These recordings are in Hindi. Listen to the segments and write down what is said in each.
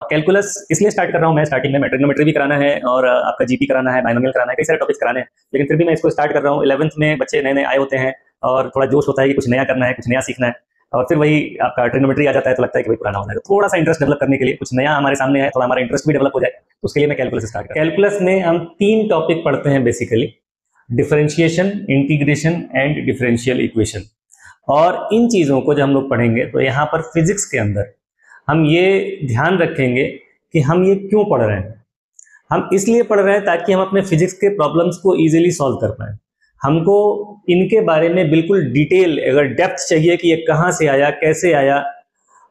कैलकुलस इसलिए स्टार्ट कर रहा हूँ मैं, स्टार्टिंग में ट्रिग्नोमेट्री भी कराना है और आपका जीपी कराना है, बाइनोमियल कराना है, कई सारे टॉपिक्स कराने हैं, लेकिन फिर भी मैं इसको स्टार्ट कर रहा हूँ। 11th में बच्चे नए नए आए होते हैं और थोड़ा जोश होता है कि कुछ नया करना है, कुछ नया सीखना है, और फिर वही आपका ट्रिग्नोमेट्री आ जाता है तो लगता है कि भाई पुराना हो जाएगा। थोड़ा सा इंटरेस्ट डेवलप करने के लिए, कुछ नया हमारे सामने है, थोड़ा हमारा इंटरेस्ट भी डेवलप हो जाए, तो उसके लिए मैं कैलकुलस स्टार्ट कर। कैलकुलस में हम 3 टॉपिक पढ़ते हैं basically, differentiation, integration and differential equation. और इन चीज़ों को जब हम लोग पढ़ेंगे तो यहाँ पर फिजिक्स के अंदर हम ये ध्यान रखेंगे कि हम ये क्यों पढ़ रहे हैं। हम इसलिए पढ़ रहे हैं ताकि हम अपने फिजिक्स के प्रॉब्लम्स को इजीली सॉल्व कर पाएं। हमको इनके बारे में बिल्कुल डिटेल, अगर डेप्थ चाहिए कि ये कहाँ से आया, कैसे आया,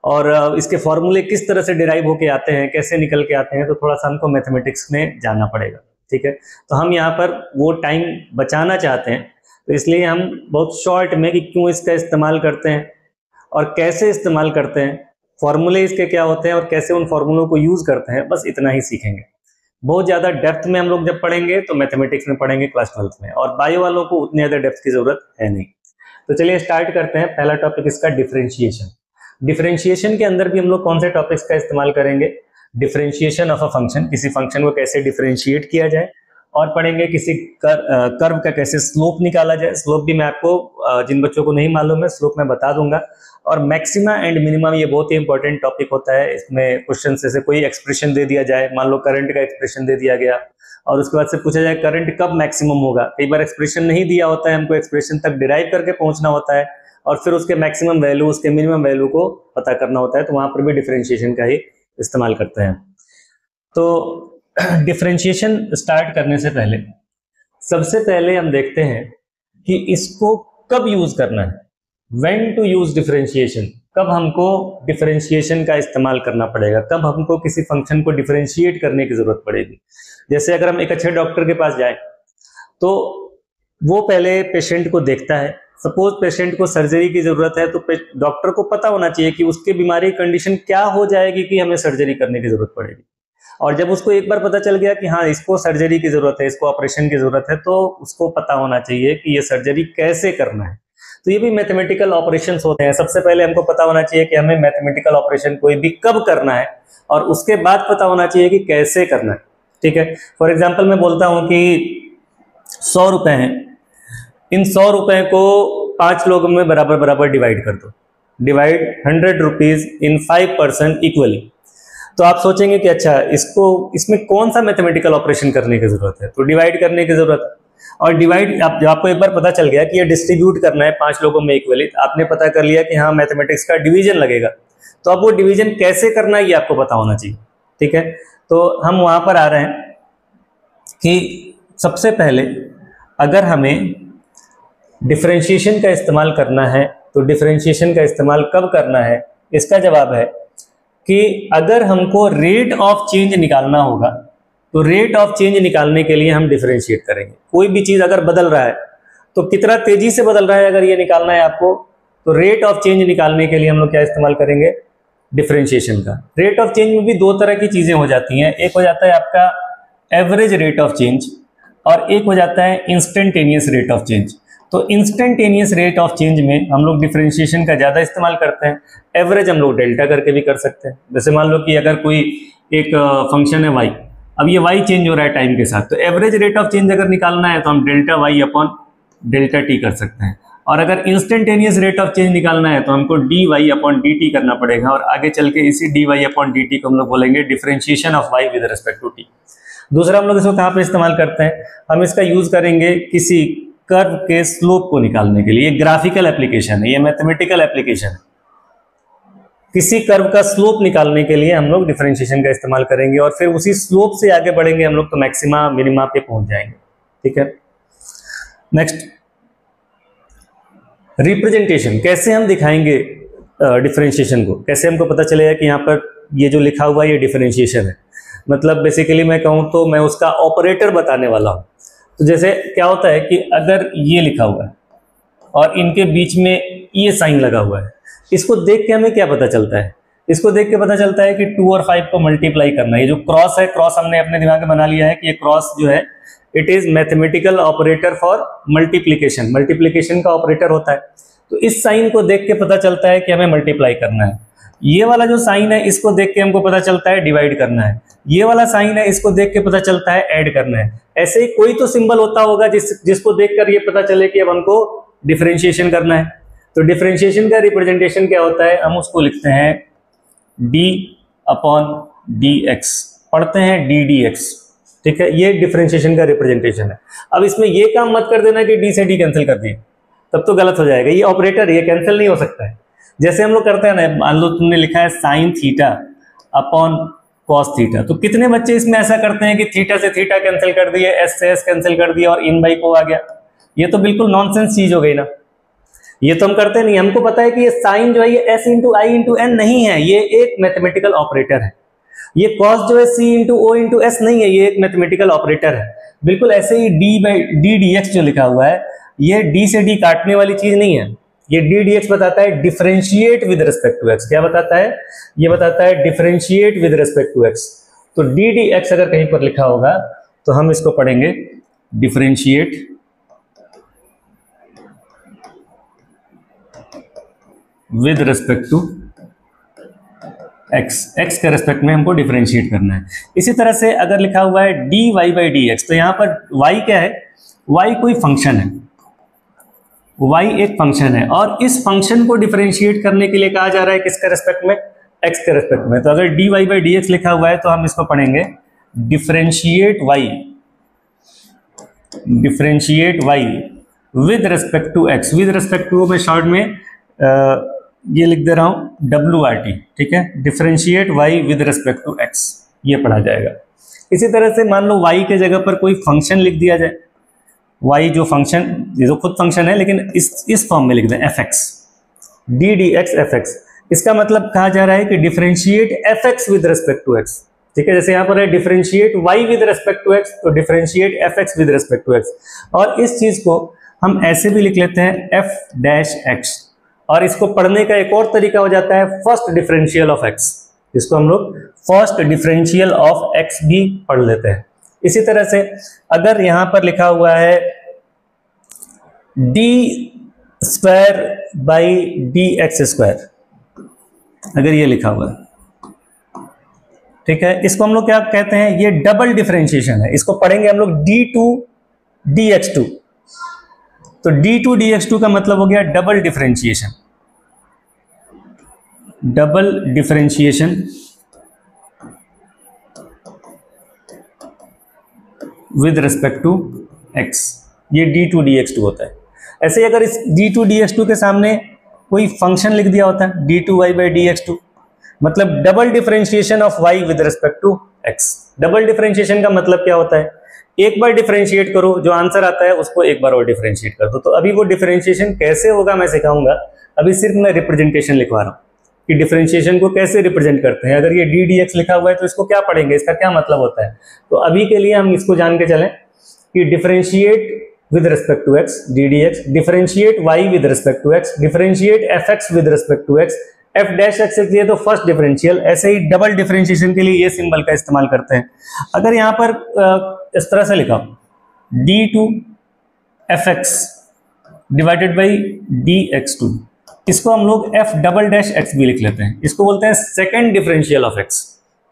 और इसके फॉर्मूले किस तरह से डिराइव होके आते हैं, कैसे निकल के आते हैं, तो थोड़ा सा हमको मैथमेटिक्स में जानना पड़ेगा। ठीक है, तो हम यहाँ पर वो टाइम बचाना चाहते हैं, तो इसलिए हम बहुत शॉर्ट में कि क्यों इसका इस्तेमाल करते हैं और कैसे इस्तेमाल करते हैं, फॉर्मूले इसके क्या होते हैं और कैसे उन फॉर्मूलों को यूज करते हैं, बस इतना ही सीखेंगे। बहुत ज़्यादा डेप्थ में हम लोग जब पढ़ेंगे तो मैथमेटिक्स में पढ़ेंगे क्लास 12th में, और बायो वालों को उतनी ज़्यादा डेप्थ की जरूरत है नहीं। तो चलिए स्टार्ट करते हैं। पहला टॉपिक इसका डिफरेंशिएशन। डिफरेंशिएशन के अंदर भी हम लोग कौन से टॉपिक्स का इस्तेमाल करेंगे? डिफरेंशिएशन ऑफ अ फंक्शन, किसी फंक्शन को कैसे डिफरेंशिएट किया जाए, और पढ़ेंगे किसी कर्व का कैसे स्लोप निकाला जाए। स्लोप भी मैं आपको, जिन बच्चों को नहीं मालूम है, स्लोप मैं बता दूंगा। और मैक्सिमा एंड मिनिमम, ये बहुत ही इंपॉर्टेंट टॉपिक होता है। इसमें क्वेश्चन से कोई एक्सप्रेशन दे दिया जाए, मान लो करंट का एक्सप्रेशन दे दिया गया, और उसके बाद से पूछा जाए करंट कब मैक्सिमम होगा। कई बार एक्सप्रेशन नहीं दिया होता है, हमको एक्सप्रेशन तक डिराइव करके पहुंचना होता है, और फिर उसके मैक्सिमम वैल्यू, उसके मिनिमम वैल्यू को पता करना होता है, तो वहां पर भी डिफरेंशिएशन का ही इस्तेमाल करते हैं। तो डिफरेंशिएशन स्टार्ट करने से पहले सबसे पहले हम देखते हैं कि इसको कब यूज करना है, व्हेन टू यूज डिफरेंशिएशन। कब हमको डिफरेंशिएशन का इस्तेमाल करना पड़ेगा, कब हमको किसी फंक्शन को डिफरेंशिएट करने की जरूरत पड़ेगी। जैसे अगर हम एक अच्छे डॉक्टर के पास जाए तो वो पहले पेशेंट को देखता है। सपोज पेशेंट को सर्जरी की जरूरत है, तो डॉक्टर को पता होना चाहिए कि उसकी बीमारी कंडीशन क्या हो जाएगी कि हमें सर्जरी करने की जरूरत पड़ेगी। और जब उसको एक बार पता चल गया कि हाँ इसको सर्जरी की जरूरत है, इसको ऑपरेशन की जरूरत है, तो उसको पता होना चाहिए कि ये सर्जरी कैसे करना है। तो ये भी मैथमेटिकल ऑपरेशंस होते हैं। सबसे पहले हमको पता होना चाहिए कि हमें मैथमेटिकल ऑपरेशन कोई भी कब करना है, और उसके बाद पता होना चाहिए कि कैसे करना है। ठीक है, फॉर एग्जाम्पल मैं बोलता हूँ कि 100 रुपए हैं, इन 100 रुपए को 5 लोगों में बराबर बराबर डिवाइड कर दो। Divide 100 rupees in 5% equally. तो आप सोचेंगे कि अच्छा इसमें कौन सा मैथमेटिकल ऑपरेशन करने की जरूरत है, तो डिवाइड करने की जरूरत है। और डिवाइड जब आपको एक बार पता चल गया कि ये डिस्ट्रीब्यूट करना है 5 लोगों में इक्वली, तो आपने पता कर लिया कि हाँ मैथमेटिक्स का डिवीजन लगेगा, तो अब वो डिवीजन कैसे करना है ये आपको पता होना चाहिए। ठीक है, तो हम वहां पर आ रहे हैं कि सबसे पहले अगर हमें डिफरेंशिएशन का इस्तेमाल करना है, तो डिफरेंशिएशन का इस्तेमाल कब करना है, इसका जवाब है कि अगर हमको रेट ऑफ चेंज निकालना होगा, तो रेट ऑफ चेंज निकालने के लिए हम डिफरेंशिएट करेंगे। कोई भी चीज अगर बदल रहा है तो कितना तेजी से बदल रहा है, अगर ये निकालना है आपको, तो रेट ऑफ चेंज निकालने के लिए हम लोग क्या इस्तेमाल करेंगे? डिफरेंशिएशन का। रेट ऑफ चेंज में भी 2 तरह की चीजें हो जाती हैं। एक हो जाता है आपका एवरेज रेट ऑफ चेंज, और एक हो जाता है इंस्टेंटेनियस रेट ऑफ चेंज। तो इंस्टेंटेनियस रेट ऑफ चेंज में हम लोग डिफरेंशिएशन का ज़्यादा इस्तेमाल करते हैं। एवरेज हम लोग डेल्टा करके भी कर सकते हैं। जैसे मान लो कि अगर कोई एक फंक्शन है y, अब ये y चेंज हो रहा है टाइम के साथ, तो एवरेज रेट ऑफ चेंज अगर निकालना है तो हम delta y upon delta t कर सकते हैं। और अगर इंस्टेंटेनियस रेट ऑफ चेंज निकालना है तो हमको dy अपॉन dt करना पड़ेगा, और आगे चल के इसी dy अपॉन dt को हम लोग बोलेंगे differentiation of y with respect to t। दूसरा हम लोग इसको कहाँ पे इस्तेमाल करते हैं? हम इसका यूज करेंगे किसी कर्व के स्लोप को निकालने के लिए। ये ग्राफिकल एप्लीकेशन है, ये मैथमेटिकल एप्लीकेशन है। किसी कर्व का स्लोप निकालने के लिए हम लोग डिफरेंशिएशन का इस्तेमाल करेंगे, और फिर उसी स्लोप से आगे बढ़ेंगे हम लोग तो मैक्सिमा मिनिमा पे पहुंच जाएंगे। ठीक है, नेक्स्ट रिप्रेजेंटेशन। कैसे हम दिखाएंगे डिफरेंशिएशन को, कैसे हमको पता चलेगा कि यहाँ पर ये जो लिखा हुआ है ये डिफरेंशिएशन है। मतलब बेसिकली मैं कहूँ तो मैं उसका ऑपरेटर बताने वाला हूँ। तो जैसे क्या होता है कि अगर ये लिखा हुआ है और इनके बीच में ये साइन लगा हुआ है, इसको देख के हमें क्या पता चलता है? इसको देख के पता चलता है कि 2 और 5 को मल्टीप्लाई करना है। ये जो क्रॉस है, क्रॉस हमने अपने दिमाग में बना लिया है कि ये क्रॉस जो है it is mathematical operator for multiplication. Multiplication का ऑपरेटर होता है। तो इस साइन को देख के पता चलता है कि हमें मल्टीप्लाई करना है। ये वाला जो साइन है इसको देख के हमको पता चलता है डिवाइड करना है, ये वाला साइन है इसको देख के पता चलता है ऐड करना है। ऐसे ही कोई तो सिंबल होता होगा जिसको देखकर ये पता चले कि अब हमको डिफरेंशिएशन करना है। तो डिफरेंशिएशन का रिप्रेजेंटेशन क्या होता है, हम उसको लिखते हैं d/dx, पढ़ते हैं ddx, ठीक है, ये डिफरेंशिएशन का रिप्रेजेंटेशन है। अब इसमें ये काम मत कर देना कि d से d कैंसिल कर दिए, तब तो गलत हो जाएगा। ये ऑपरेटर ये कैंसिल नहीं हो सकता है। जैसे हम लोग करते हैं ना, मान लो तुमने लिखा है sine theta upon cos theta, तो कितने बच्चे इसमें ऐसा करते हैं कि थीटा से थीटा कैंसिल कर दिए, एस से एस कैंसिल कर दिया और इन बाई को आ गया। ये तो बिल्कुल नॉनसेंस चीज हो गई ना, ये तो हम करते नहीं। हमको पता है कि ये साइन जो है ये एस इंटू आई इंटू एन नहीं है, ये एक मैथमेटिकल ऑपरेटर है। ये कॉस जो है सी इंटू ओ इंटू एस नहीं है, ये एक मैथमेटिकल ऑपरेटर है। बिल्कुल ऐसे ही डी डी एक्स जो लिखा हुआ है, ये डी से डी काटने वाली चीज नहीं है। ये डी डी एक्स बताता है differentiate with respect to x. क्या बताता है, ये बताता है differentiate with respect to x. तो डी डी एक्स अगर कहीं पर लिखा होगा तो हम इसको पढ़ेंगे differentiate with respect to x, x के रिस्पेक्ट में हमको डिफरेंशिएट करना है। इसी तरह से अगर लिखा हुआ है d y by d x, तो यहां पर वाई क्या है, वाई कोई फंक्शन है, y एक फंक्शन है और इस फंक्शन को डिफरेंशिएट करने के लिए कहा जा रहा है किसके रिस्पेक्ट में, x के रिस्पेक्ट में। तो अगर dy बाई डी एक्स लिखा हुआ है तो हम इसको पढ़ेंगे differentiate y with respect to x। With respect to मैं शॉर्ट में ये लिख दे रहा हूं WRT, ठीक है, differentiate y with respect to x, ये पढ़ा जाएगा। इसी तरह से मान लो y के जगह पर कोई फंक्शन लिख दिया जाए, y जो फंक्शन, ये तो खुद फंक्शन है लेकिन इस फॉर्म में लिख दें fx, d d x f x. इसका मतलब कहा जा रहा है कि differentiate fx with respect to x, ठीक है। जैसे यहाँ पर है differentiate y with respect to x, तो differentiate fx with respect to x। और इस चीज को हम ऐसे भी लिख लेते हैं f डैश x, और इसको पढ़ने का एक और तरीका हो जाता है फर्स्ट डिफरेंशियल ऑफ x, इसको हम लोग फर्स्ट डिफरेंशियल ऑफ x भी पढ़ लेते हैं। इसी तरह से अगर यहां पर लिखा हुआ है D square by d x square, अगर ये लिखा हुआ है, ठीक है, इसको हम लोग क्या कहते हैं, ये डबल डिफरेंशिएशन है। इसको पढ़ेंगे हम लोग d2 dx2। तो d2 dx2 का मतलब हो गया double differentiation, double differentiation with respect to x, ये d2 dx2 होता है। ऐसे ही अगर इस d2 dx2 के सामने कोई फंक्शन लिख दिया होता है d2y बाई dx2, मतलब double differentiation of y with respect to x। Double differentiation का मतलब क्या होता है, एक बार डिफरेंशिएट करो, जो आंसर आता है उसको एक बार और डिफरेंशिएट कर दो। तो अभी वो डिफरेंशिएशन कैसे होगा मैं सिखाऊंगा, अभी सिर्फ मैं रिप्रेजेंटेशन लिखवा रहा हूँ कि डिफरेंशिएशन को कैसे रिप्रेजेंट करते हैं। अगर ये डी डी एक्स लिखा हुआ है तो इसको क्या पढ़ेंगे, इसका क्या मतलब होता है। तो अभी के लिए हम इसको जान के चलें कि differentiate with respect to x d d x, differentiate y with respect to x, differentiate f x with respect to x, f dash x लिख दिए तो फर्स्ट डिफरेंशियल। ऐसे ही डबल डिफरेंशिएशन के लिए ये सिंबल का इस्तेमाल करते हैं। अगर यहाँ पर इस तरह से लिखा d two f x divided by d x two, इसको हम लोग एफ डबल डैश एक्स भी लिख लेते हैं। इसको बोलते हैं second differential of x,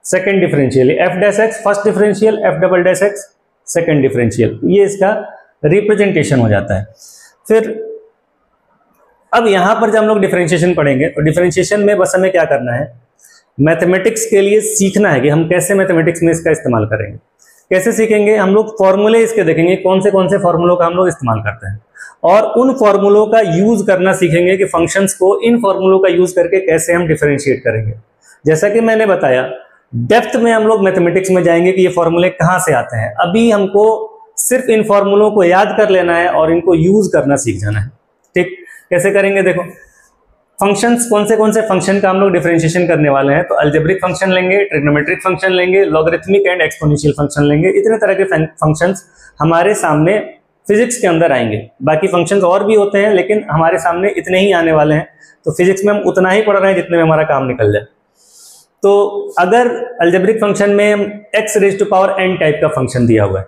second differential, F dash x first differential, F double dash x second differential, ये इसका रिप्रेजेंटेशन हो जाता है। फिर अब यहां पर जब हम लोग डिफरेंशिएशन पढ़ेंगे तो डिफरेंशिएशन में बस हमें क्या करना है, मैथमेटिक्स के लिए सीखना है कि हम कैसे मैथमेटिक्स में इसका इस्तेमाल करेंगे। कैसे सीखेंगे, हम लोग फॉर्मूले इसके देखेंगे, कौन से फॉर्मूलों का हम लोग इस्तेमाल करते हैं, और उन फॉर्मूलों का यूज करना सीखेंगे कि फंक्शंस को इन फॉर्मूलों का यूज करके कैसे हम डिफरेंशिएट करेंगे। जैसा कि मैंने बताया, डेप्थ में हम लोग मैथमेटिक्स में जाएंगे कि ये फॉर्मूले कहां से आते हैं। अभी हमको सिर्फ इन फॉर्मूलों को याद कर लेना है और इनको यूज करना सीख जाना है। ठीक, कैसे करेंगे, देखो फंक्शंस, कौन से फंक्शन का हम लोग डिफरेंशिएशन करने वाले हैं। तो अलजेब्रिक फंक्शन लेंगे, ट्रिग्नोमेट्रिक फंक्शन लेंगे, लॉगरिथमिक एंड एक्सपोनेंशियल फंक्शन लेंगे। इतने तरह के फंक्शंस हमारे सामने फिजिक्स के अंदर आएंगे। बाकी फंक्शंस और भी होते हैं लेकिन हमारे सामने इतने ही आने वाले हैं। तो फिजिक्स में हम उतना ही पढ़ रहे हैं जितने में हमारा काम निकल जाए। तो अगर अलजेब्रिक फंक्शन में x raise to power n type का फंक्शन दिया हुआ है,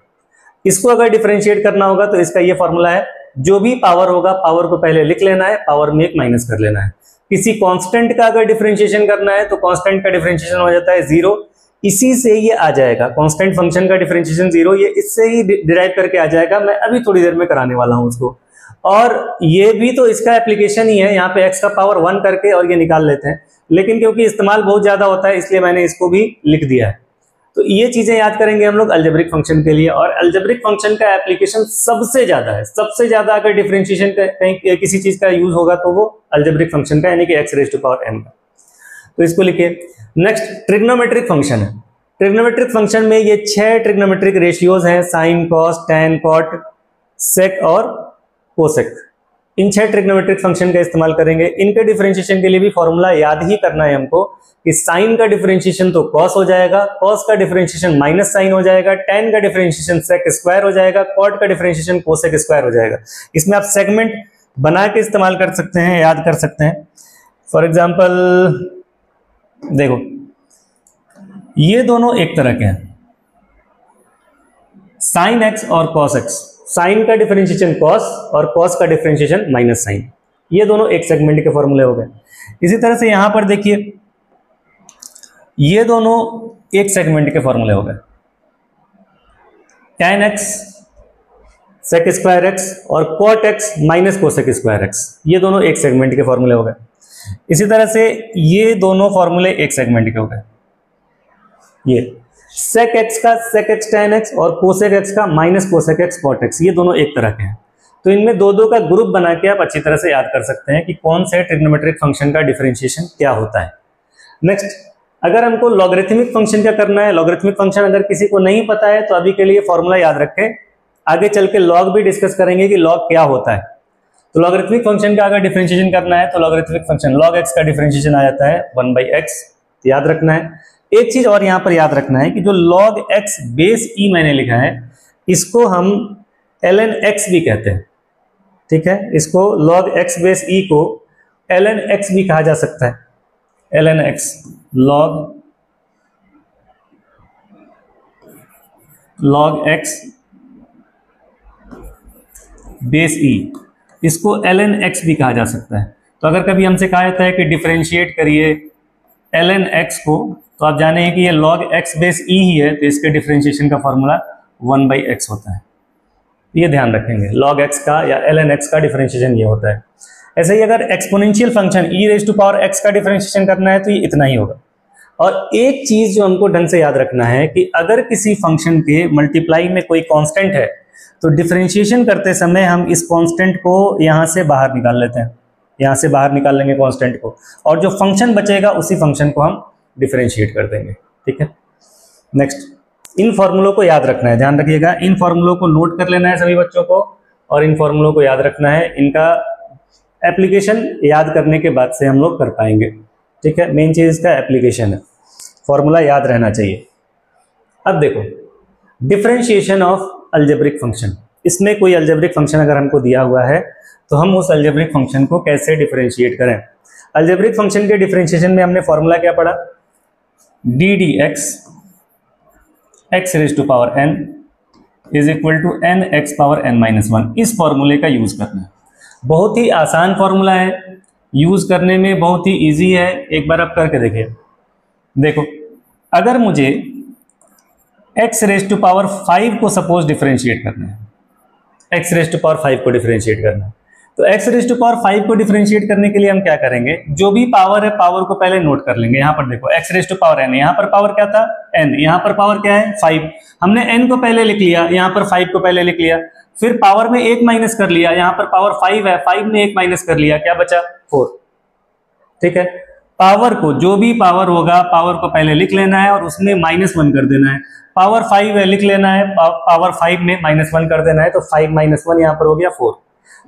इसको अगर डिफरेंशिएट करना होगा तो इसका ये फॉर्मूला है, जो भी पावर होगा पावर को पहले लिख लेना है, पावर में एक माइनस कर लेना है। किसी कांस्टेंट का अगर डिफरेंशिएशन करना है तो कांस्टेंट का डिफरेंशिएशन हो जाता है 0, इसी से ये आ जाएगा कांस्टेंट फंक्शन का डिफरेंशिएशन 0, ये इससे ही डिराइव करके आ जाएगा। मैं अभी थोड़ी देर में कराने वाला हूं उसको। और ये भी तो इसका एप्लीकेशन ही है, यहाँ पे x का पावर 1 करके और ये निकाल लेते हैं, लेकिन क्योंकि इस्तेमाल बहुत ज्यादा होता है इसलिए मैंने इसको भी लिख दिया है। तो ये चीजें याद करेंगे हम लोग अलजेब्रिक फंक्शन के लिए। और अलजेब्रिक फंक्शन का एप्लीकेशन सबसे ज्यादा है, सबसे ज्यादा अगर डिफरेंशिएशन कहीं किसी चीज का यूज होगा तो वो अलजेब्रिक फंक्शन का, यानी कि x raise to power n का। तो इसको लिखिए। नेक्स्ट ट्रिग्नोमेट्रिक फंक्शन है। ट्रिग्नोमेट्रिक फंक्शन में ये 6 ट्रिग्नोमेट्रिक रेशियोज हैं, sine, cos, tan, cot, sec और कोसेक। इन 6 ट्रिग्नोमेट्रिक फंक्शन का इस्तेमाल करेंगे। इनके डिफरेंशिएशन के लिए भी फॉर्मूला याद ही करना है हमको कि साइन का डिफरेंशिएशन तो कॉस हो जाएगा, कॉस का डिफरेंशिएशन माइनस साइन हो जाएगा, टैन का डिफरेंशिएशन सेक स्क्वायर हो जाएगा, कॉट का डिफरेंशिएशन कोसेक स्क्वायर हो जाएगा। इसमें आप सेगमेंट बना के इस्तेमाल कर सकते हैं, याद कर सकते हैं। फॉर एग्जाम्पल देखो, ये दोनों एक तरह के हैं, साइन एक्स और कॉस एक्स। साइन का डिफरेंशिएशन कॉस और कॉस का डिफरेंशिएशन माइनस साइन, ये दोनों एक सेगमेंट के फॉर्मूले हो गए। इसी तरह से यहां पर देखिए, ये दोनों एक सेगमेंट के फॉर्मूले हो गए, tan x sec square x और cot x minus cosec square x, ये दोनों एक सेगमेंट के फॉर्मूले हो गए। इसी तरह से ये दोनों फॉर्मूले एक सेगमेंट के हो गए। ये सेक एक्स का सेक एक्स tan x और कोसेक एक्स का minus cosec x cot x, ये दोनों एक तरह के हैं। तो इनमें दो दो का ग्रुप बना के आप अच्छी तरह से याद कर सकते हैं कि कौन से ट्रिग्नोमेट्रिक फंक्शन का डिफरेंशिएशन क्या होता है। नेक्स्ट, अगर हमको लॉगरिथमिक फंक्शन का करना है, लॉगरिथमिक फंक्शन अगर किसी को नहीं पता है तो अभी के लिए फॉर्मूला याद रखें, आगे चल के लॉग भी डिस्कस करेंगे कि लॉग क्या होता है। तो लॉगरिथमिक फंक्शन का अगर डिफरेंशिएशन करना है तो लॉगरिथमिक फंक्शन log x का डिफरेंशिएशन आ जाता है 1/x, याद रखना है। एक चीज और यहां पर याद रखना है कि जो log x बेस e मैंने लिखा है, इसको हम ln x भी कहते हैं, ठीक है। इसको log x बेस e को ln x भी कहा जा सकता है, ln x log x base e, इसको ln x भी कहा जा सकता है। तो अगर कभी हमसे कहा जाता है कि डिफरेंशिएट करिए ln x को, तो आप जाने हैं कि ये log x बेस e ही है, तो इसके डिफरेंशिएशन का फॉर्मूला 1/x होता है। ये ध्यान रखेंगे, log x का या ln x का डिफरेंशिएशन ये होता है। ऐसे ही अगर exponential function e raise to power x का डिफरेंशिएशन करना है तो ये इतना ही होगा। और एक चीज जो हमको ढंग से याद रखना है कि अगर किसी फंक्शन के मल्टीप्लाई में कोई कांस्टेंट है तो डिफरेंशिएशन करते समय हम इस कांस्टेंट को यहां से बाहर निकाल लेते हैं, यहां से बाहर निकाल लेंगे कांस्टेंट को, और जो फंक्शन बचेगा उसी फंक्शन को हम डिफरेंशिएट कर देंगे, ठीक है। नेक्स्ट, इन फॉर्मूलों को याद रखना है, ध्यान रखिएगा, इन फॉर्मूलों को नोट कर लेना है सभी बच्चों को, और इन फॉर्मूलों को याद रखना है। इनका एप्लीकेशन याद करने के बाद से हम लोग कर पाएंगे, ठीक है। मेन चीज इसका एप्लीकेशन है, फॉर्मूला याद रहना चाहिए। अब देखो, डिफरेंशिएशन ऑफ अलजेब्रिक फंक्शन। इसमें कोई अलजेब्रिक फंक्शन अगर हमको दिया हुआ है तो हम उस अलजेब्रिक फंक्शन को कैसे डिफरेंशिएट करें। अलजेब्रिक फंक्शन के डिफरेंशिएशन में हमने फॉर्मूला क्या पढ़ा, d d x x raise to power n is equal to n x power n minus 1। इस फॉर्मूले का यूज करना है, बहुत ही आसान फॉर्मूला है, यूज करने में बहुत ही इजी है। एक बार आप करके देखिए। देखो, अगर मुझे x रेज़ टू पावर 5 को सपोज डिफरेंशिएट करना है, x रेज़ टू पावर 5 को डिफरेंशिएट करना है, तो x रेज़ टू पावर 5 को डिफरेंशिएट करने के लिए हम क्या करेंगे, जो भी पावर है पावर को पहले नोट कर लेंगे। यहां पर देखो, x raise to power n, यहां पर पावर क्या था n, यहां पर पावर क्या है 5, हमने n को पहले लिख लिया, यहां पर 5 को पहले लिख लिया, फिर पावर में 1 माइनस कर लिया, यहां पर पावर 5 है, 5 में 1 माइनस कर लिया, क्या बचा 4, ठीक है। पावर को, जो भी पावर होगा पावर को पहले लिख लेना है और उसमें -1 कर देना है। पावर 5 है, लिख लेना है, पावर 5 में -1 कर देना है, तो 5 - 1 यहां पर हो गया 4।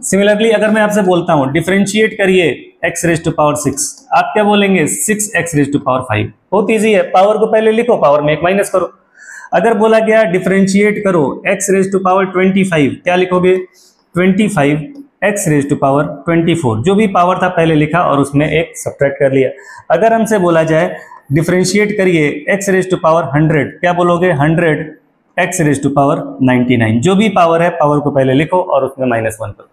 सिमिलरली अगर मैं आपसे बोलता हूं डिफरेंशिएट करिए x रेज़ टू पावर 6, आप क्या बोलेंगे 6x रेज़ टू पावर 5। बहुत इजी है, पावर को पहले लिखो, पावर में 1 माइनस करो। अगर बोला गया डिफरेंशिएट करो x रेज़ टू पावर 25, क्या लिखोगे 25x रेज़ टू पावर 24, जो भी पावर था पहले लिखा और उसमें 1 सब्ट्रैक्ट कर लिया। अगर हमसे बोला जाए डिफरेंशिएट करिए x रेज़ टू पावर 100, क्या बोलोगे 100x रेज़ टू पावर 99, जो भी पावर है पावर को पहले लिखो और उसमें -1 करो।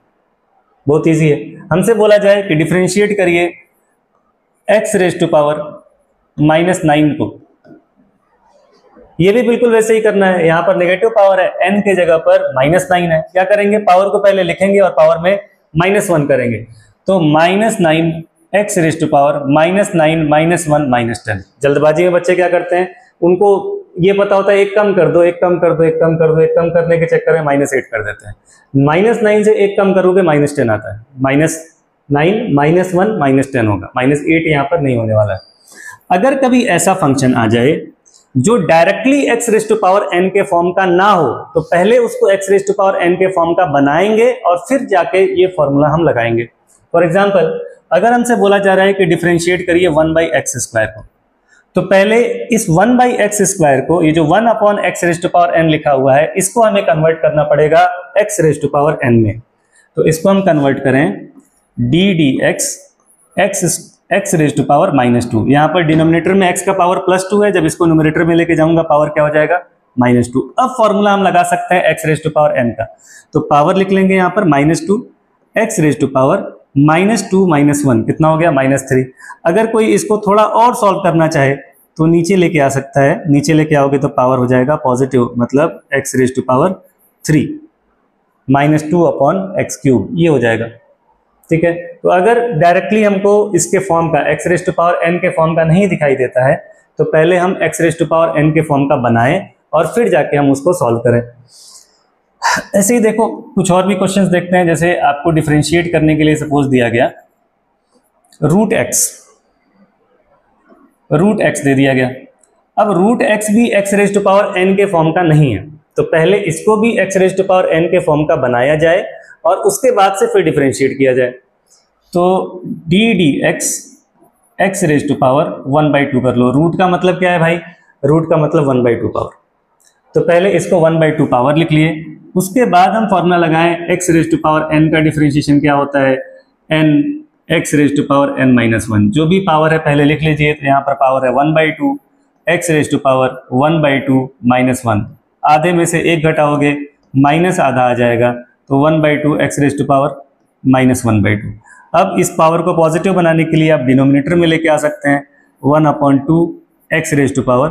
बहुत इजी है। हमसे बोला जाए कि डिफरेंशिएट करिए एक्स रेज टू पावर -9 को, ये भी बिल्कुल वैसे ही करना है। यहाँ पर नेगेटिव पावर है, n के जगह पर -9 है। क्या करेंगे, पावर को पहले लिखेंगे और पावर में -1 करेंगे। तो -9 एक्स रेज टू पावर -9 -1 -10। जल्दबाजी में बच्चे क्या करते हैं, उनको ये पता होता है एक कम कर दो, एक कम कर दो, एक कम कर दो, एक कम करने के चक्कर में -8 कर देते हैं। -9 से एक कम करोगे -10 आता है। -9 -1 -10 होगा, -8 यहाँ पर नहीं होने वाला है। अगर कभी ऐसा फंक्शन आ जाए जो directly x raise to power n के फॉर्म का ना हो, तो पहले उसको x raise to power n के फॉर्म का बनाएंगे और फिर जाके ये फॉर्मूला हम लगाएंगे। फॉर एग्जांपल, अगर हमसे बोला जा रहा है कि डिफरेंशिएट करिए 1/x² को, तो पहले इस 1/x² को, ये जो 1 x raise to power n लिखा हुआ है, इसको हमें कन्वर्ट करना पड़ेगा x raise to power n में। तो इसको हम कन्वर्ट करें d dx x raise to power -2। यहाँ पर डिनोमिनेटर में x का पावर +2 है, जब इसको न्यूमरेटर में लेके जाऊंगा पावर क्या हो जाएगा, -2। अब फॉर्मूला हम लगा सकते हैं x raise to power n का, तो पावर लिख लेंगे यहाँ पर -2 एक्स रेज टू पावर -2 -1 कितना हो गया, -3। अगर कोई इसको थोड़ा और सॉल्व करना चाहे तो नीचे लेके आ सकता है, नीचे लेके आओगे तो पावर हो जाएगा पॉजिटिव, मतलब x raise to power 3 -2/x³, ये हो जाएगा। ठीक है, तो अगर डायरेक्टली हमको इसके फॉर्म का x raise to power n के फॉर्म का नहीं दिखाई देता है, तो पहले हम x raise to power n के फॉर्म का बनाएं और फिर जाके हम उसको सॉल्व करें। ऐसे ही देखो कुछ और भी क्वेश्चंस देखते हैं। जैसे आपको डिफरेंशिएट करने के लिए सपोज दिया गया रूट एक्स दे दिया गया। अब रूट एक्स भी x raise to power n के फॉर्म का नहीं है, तो पहले इसको भी x raise to power n के फॉर्म का बनाया जाए और उसके बाद से फिर डिफरेंशिएट किया जाए। तो d dx x raise to power 1/2 कर लो। रूट का मतलब क्या है भाई, रूट का मतलब 1/2 पावर। तो पहले इसको 1/2 पावर लिख लिए, उसके बाद हम फॉर्मूला लगाएं x raise to power n का डिफरेंशिएशन क्या होता है, n x raise to power n-1। जो भी पावर है पहले लिख लीजिए। तो यहाँ पर पावर है 1/2 एक्स रेज टू पावर 1/2 -1। आधे में से एक घटाओगे माइनस आधा आ जाएगा, तो 1/2 एक्स रेज टू पावर -1/2। अब इस पावर को पॉजिटिव बनाने के लिए आप डिनोमिनेटर में लेके आ सकते हैं 1/2 एक्स रेज टू पावर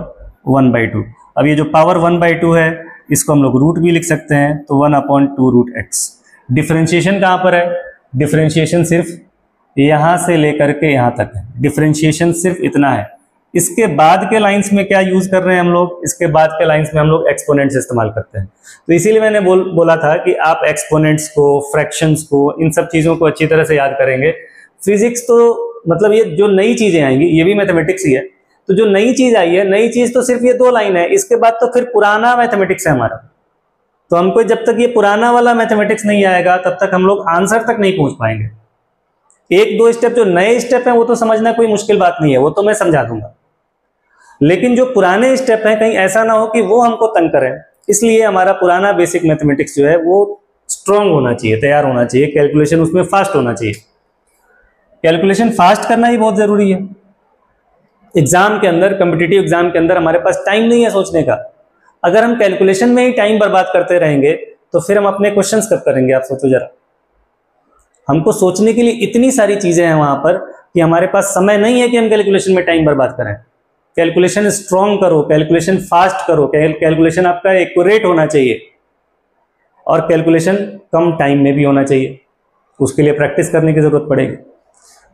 1/2। अब ये जो पावर 1/2 है इसको हम लोग रूट भी लिख सकते हैं, तो 1/2 रूट एक्स। डिफरेंशिएशन कहाँ पर है, डिफरेंशिएशन सिर्फ यहाँ से लेकर के यहाँ तक है, डिफरेंशिएशन सिर्फ इतना है। इसके बाद के लाइंस में क्या यूज कर रहे हैं हम लोग, इसके बाद के लाइंस में हम लोग एक्सपोनेंट्स इस्तेमाल करते हैं। तो इसीलिए मैंने बोला था कि आप एक्सपोनेंट्स को, फ्रैक्शंस को, इन सब चीज़ों को अच्छी तरह से याद करेंगे। फिजिक्स तो मतलब ये जो नई चीज़ें आएंगी ये भी मैथमेटिक्स ही है। तो जो नई चीज़ आई है, नई चीज़ तो सिर्फ ये 2 लाइन है, इसके बाद तो फिर पुराना मैथमेटिक्स है हमारा। तो हमको जब तक ये पुराना वाला मैथमेटिक्स नहीं आएगा तब तक हम लोग आंसर तक नहीं पहुंच पाएंगे। 1-2 स्टेप जो नए स्टेप हैं वो तो समझना कोई मुश्किल बात नहीं है, वो तो मैं समझा दूंगा। लेकिन जो पुराने स्टेप हैं कहीं ऐसा ना हो कि वो हमको तंग करें, इसलिए हमारा पुराना बेसिक मैथमेटिक्स जो है वो स्ट्रांग होना चाहिए, तैयार होना चाहिए, कैलकुलेशन उसमें फास्ट होना चाहिए। कैलकुलेशन फास्ट करना ही बहुत जरूरी है। एग्जाम के अंदर, कॉम्पिटिटिव एग्जाम के अंदर हमारे पास टाइम नहीं है सोचने का। अगर हम कैलकुलेशन में ही टाइम बर्बाद करते रहेंगे तो फिर हम अपने क्वेश्चंस कब करेंगे, आप सोचो जरा। हमको सोचने के लिए इतनी सारी चीजें हैं वहां पर कि हमारे पास समय नहीं है कि हम कैलकुलेशन में टाइम बर्बाद करें। कैलकुलेशन स्ट्रॉन्ग करो, कैलकुलेशन फास्ट करो, कैलकुलेशन आपका एक्यूरेट होना चाहिए और कैलकुलेशन कम टाइम में भी होना चाहिए। उसके लिए प्रैक्टिस करने की जरूरत पड़ेगी।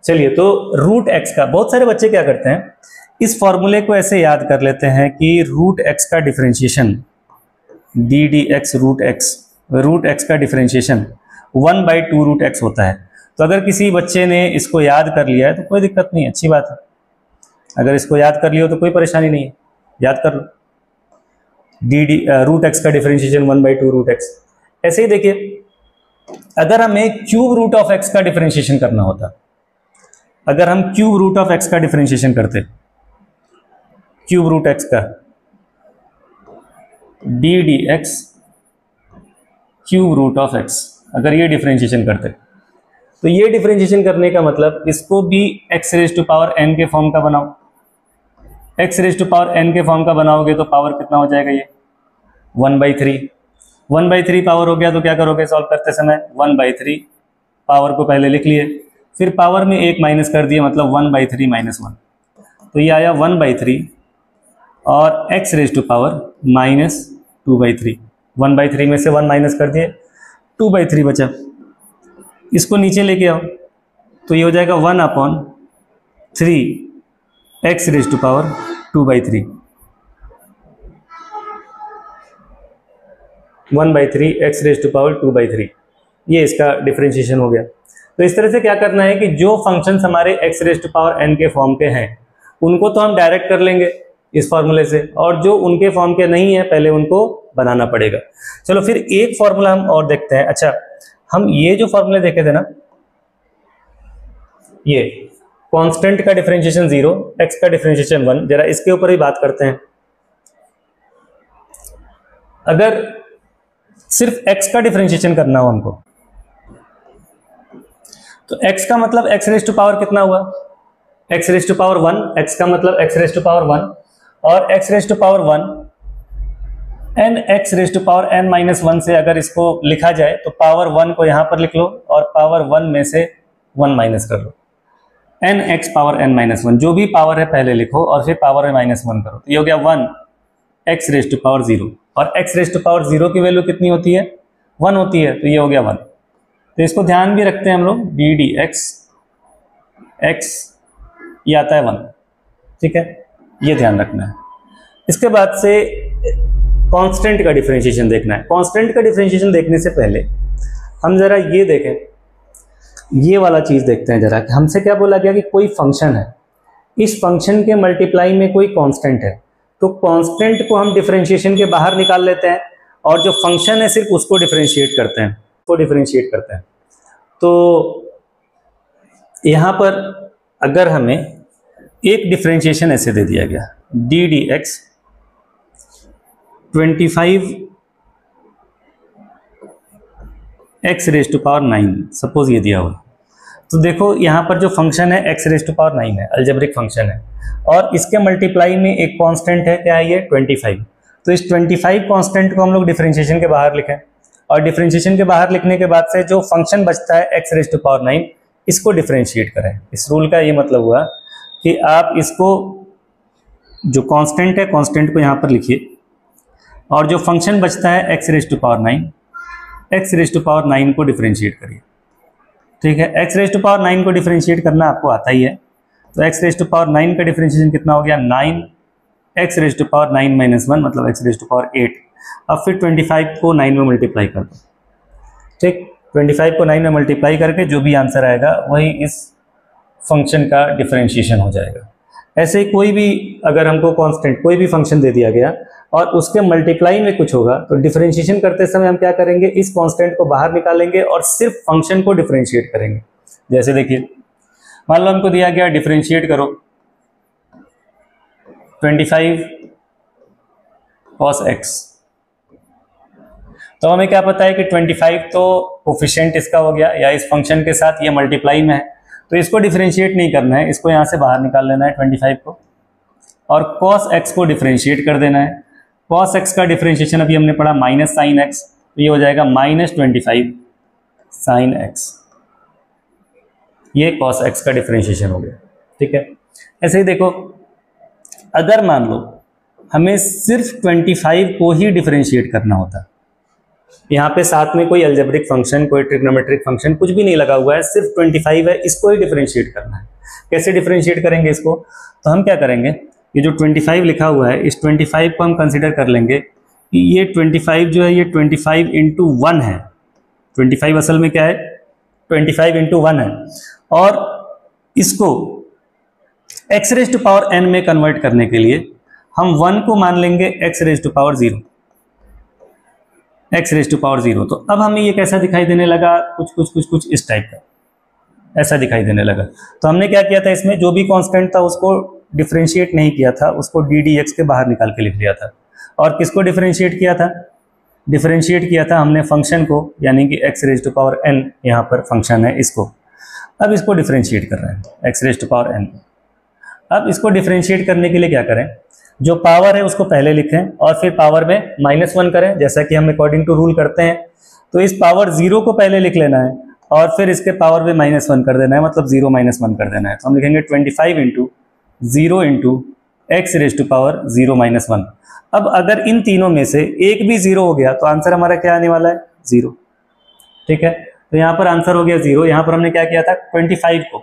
चलिए, तो रूट एक्स का बहुत सारे बच्चे क्या करते हैं, इस फॉर्मूले को ऐसे याद कर लेते हैं कि रूट एक्स का differentiation d dx root x का डिफरेंशिएशन 1/2 रूट एक्स होता है। तो अगर किसी बच्चे ने इसको याद कर लिया है तो कोई दिक्कत नहीं, अच्छी बात है। अगर इसको याद कर लियो तो कोई परेशानी नहीं है, याद कर लो। रूट एक्स का डिफरेंशिएशन 1/2 रूट एक्स। ऐसे ही देखिए, अगर हमें क्यूब रूट ऑफ एक्स का डिफरेंशिएशन करना होता, अगर हम क्यूब रूट ऑफ एक्स का डिफरेंशिएशन करते, क्यूब रूट एक्स का d dx cube root of x, अगर ये डिफरेंशिएशन करते तो ये डिफरेंशिएशन करने का मतलब इसको भी x raise to power n के फॉर्म का बनाओ। X raise to power n के फॉर्म का बनाओगे तो पावर कितना हो जाएगा, ये 1/3। 1/3 पावर हो गया तो क्या करोगे सॉल्व करते समय, 1/3 पावर को पहले लिख लिए, फिर पावर में 1 माइनस कर दिया, मतलब 1/3 माइनस 1, तो ये आया 1/3 और x रेज टू पावर -2/3। 1/3 में से 1 माइनस कर दिए, 2/3 बचा। इसको नीचे लेके आओ तो ये हो जाएगा 1/3 x raise to power 2/3। 1/3 x raise to power 2/3, ये इसका डिफरेंशिएशन हो गया। तो इस तरह से क्या करना है कि जो फंक्शंस हमारे x raise to power n के फॉर्म के हैं उनको तो हम डायरेक्ट कर लेंगे इस फॉर्मूले से, और जो उनके फॉर्म के नहीं है पहले उनको बनाना पड़ेगा। चलो फिर एक फॉर्मूला हम और देखते हैं। अच्छा, हम ये जो फॉर्मूले देखे थे ना, ये कांस्टेंट का डिफरेंशिएशन 0, x का डिफरेंशिएशन 1, जरा इसके ऊपर ही बात करते हैं। अगर सिर्फ x का डिफरेंशिएशन करना हो हमको, तो x का मतलब x रेज टू पावर कितना हुआ, x raise to power 1, x का मतलब x रेज टू पावर 1, और x raise to power 1 n x raise to power n minus 1 से अगर इसको लिखा जाए तो पावर 1 को यहां पर लिख लो और पावर 1 में से 1 माइनस कर लो, n x power n minus 1, जो भी पावर है पहले लिखो और फिर पावर में -1 करो, तो ये हो गया 1 x रेज टू पावर 0, और x रेज टू पावर 0 की वैल्यू कितनी होती है, 1 होती है, तो ये हो गया 1। तो इसको ध्यान भी रखते हैं हम लोग, डी डी एक्स ये आता है 1, ठीक है, ये ध्यान रखना है। इसके बाद से कांस्टेंट का डिफरेंशिएशन देखना है। कांस्टेंट का डिफरेंशिएशन देखने से पहले हम जरा ये देखें, ये वाला चीज देखते हैं जरा, कि हमसे क्या बोला गया कि कोई फंक्शन है, इस फंक्शन के मल्टीप्लाई में कोई कांस्टेंट है, तो कांस्टेंट को हम डिफरेंशिएशन के बाहर निकाल लेते हैं और जो फंक्शन है सिर्फ उसको डिफरेंशिएट करते हैं, तो यहां पर अगर हमें एक डिफरेंशिएशन ऐसे दे दिया गया, d d x 25 x raise to power 9, suppose ये दिया हुआ, तो देखो यहाँ पर जो फंक्शन है x रेज टू पावर 9 है, अलजेब्रिक फंक्शन है, और इसके मल्टीप्लाई में एक कांस्टेंट है, क्या है ये, 25। तो इस 25 कांस्टेंट को हम लोग डिफरेंशिएशन के बाहर लिखें, और डिफरेंशिएशन के बाहर लिखने के बाद से जो फंक्शन बचता है x रेज टू पावर 9, इसको डिफरेंशिएट करें। इस रूल का ये मतलब हुआ कि आप इसको, जो कांस्टेंट है, कांस्टेंट को यहाँ पर लिखिए, और जो फंक्शन बचता है x raise to power 9, x raise to power 9 को डिफरेंशिएट करिए, ठीक है। x रेज टू पावर 9 को डिफरेंशिएट करना आपको आता ही है, तो x रेज टू पावर 9 का डिफरेंशिएशन कितना हो गया, 9 x raise to power 9 minus 1, मतलब x रेज टू पावर 8। अब फिर 25 को 9 में मल्टीप्लाई कर दो, ठीक, 25 को 9 में मल्टीप्लाई करके जो भी आंसर आएगा वही इस फंक्शन का डिफरेंशिएशन हो जाएगा। ऐसे ही कोई भी अगर हमको कांस्टेंट कोई भी फंक्शन दे दिया गया और उसके मल्टीप्लाई में कुछ होगा, तो डिफरेंशिएशन करते समय हम क्या करेंगे, इस कांस्टेंट को बाहर निकालेंगे और सिर्फ फंक्शन को डिफरेंशिएट करेंगे। जैसे देखिए, मान लो हमको दिया गया डिफरेंशिएट करो 25 cos x, तो हमें क्या पता है कि 25 तो कोफिशिएंट इसका हो गया, या इस फंक्शन के साथ ये मल्टीप्लाई में है, तो इसको डिफरेंशिएट नहीं करना है, इसको यहाँ से बाहर निकाल लेना है 25 को, और cos x को डिफरेंशिएट कर देना है। cos x का डिफरेंशिएशन अभी हमने पढ़ा माइनस साइन x, तो ये हो जाएगा -25 साइन x, ये cos x का डिफरेंशिएशन हो गया, ठीक है। ऐसे ही देखो, अगर मान लो हमें सिर्फ 25 को ही डिफरेंशिएट करना होता, यहाँ पे साथ में कोई अलजेब्रिक फंक्शन, कोई ट्रिग्नोमेट्रिक फंक्शन कुछ भी नहीं लगा हुआ है, सिर्फ 25 है, इसको ही डिफरेंशिएट करना है। कैसे डिफरेंशिएट करेंगे इसको, तो हम क्या करेंगे, ये जो 25 लिखा हुआ है, इस 25 को हम कंसीडर कर लेंगे कि ये 25 जो है ये 25 इंटू 1 है। 25 असल में क्या है, 25 इंटू 1 है, और इसको x raise to power n में कन्वर्ट करने के लिए हम 1 को मान लेंगे x raise to power 0, x raise to power 0। तो अब हमें ये कैसा दिखाई देने लगा, कुछ इस टाइप का ऐसा दिखाई देने लगा। तो हमने क्या किया था, इसमें जो भी कांस्टेंट था उसको डिफरेंशिएट नहीं किया था, उसको डी डी एक्स के बाहर निकाल के लिख लिया था। और किसको डिफरेंशिएट किया था, डिफरेंशिएट किया था हमने फंक्शन को, यानी कि x raise to power n, यहाँ पर फंक्शन है इसको। अब इसको डिफरेंशिएट कर रहे हैं x raise to power n। अब इसको डिफरेंशिएट करने के लिए क्या करें, जो पावर है उसको पहले लिखें और फिर पावर में -1 करें, जैसा कि हम अकॉर्डिंग टू रूल करते हैं। तो इस पावर 0 को पहले लिख लेना है और फिर इसके पावर में -1 कर देना है, मतलब 0 - 1 कर देना है। तो हम लिखेंगे 25 into 0 into x raise to power 0 - 1। अब अगर इन तीनों में से एक भी 0 हो गया तो आंसर हमारा क्या आने वाला है? 0। ठीक है, तो यहाँ पर आंसर हो गया 0। यहाँ पर हमने क्या किया था? 25 को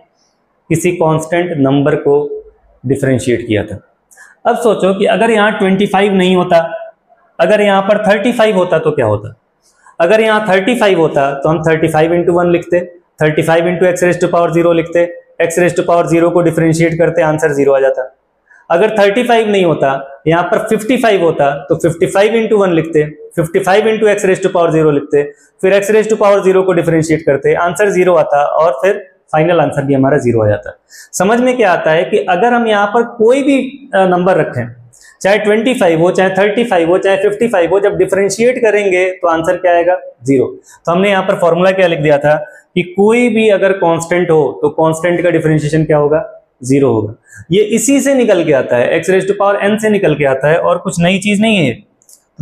किसी कांस्टेंट नंबर को डिफरेंशिएट किया था। अब सोचो कि अगर यहाँ 25 नहीं होता, अगर यहाँ पर 35 होता तो क्या होता? अगर यहाँ 35 होता तो हम 35 इंटू 1 लिखते, 35 into x raise to power 0 लिखते, एक्स रेज टू पावर 0 को डिफरेंशिएट करते, आंसर 0 आ जाता। अगर 35 नहीं होता, यहाँ पर 55 होता तो 55 इंटू 1 लिखते, 55 into x raise to power 0 लिखते, फिर एक्स रेज टू पावर 0 को डिफरेंशिएट करते, आंसर 0 आता और फिर फाइनल आंसर भी हमारा 0 आ जाता। समझ में क्या आता है कि अगर हम यहाँ पर कोई भी नंबर रखें, चाहे 25 हो, चाहे 35 हो, चाहे 55 हो, जब डिफरेंशिएट करेंगे तो आंसर क्या आएगा? 0। तो हमने यहाँ पर फॉर्मूला क्या लिख दिया था कि कोई भी अगर कांस्टेंट हो तो कांस्टेंट का डिफरेंशिएशन क्या होगा? 0 होगा। ये इसी से निकल के आता है, x raise to power n से निकल के आता है और कुछ नई चीज नहीं है।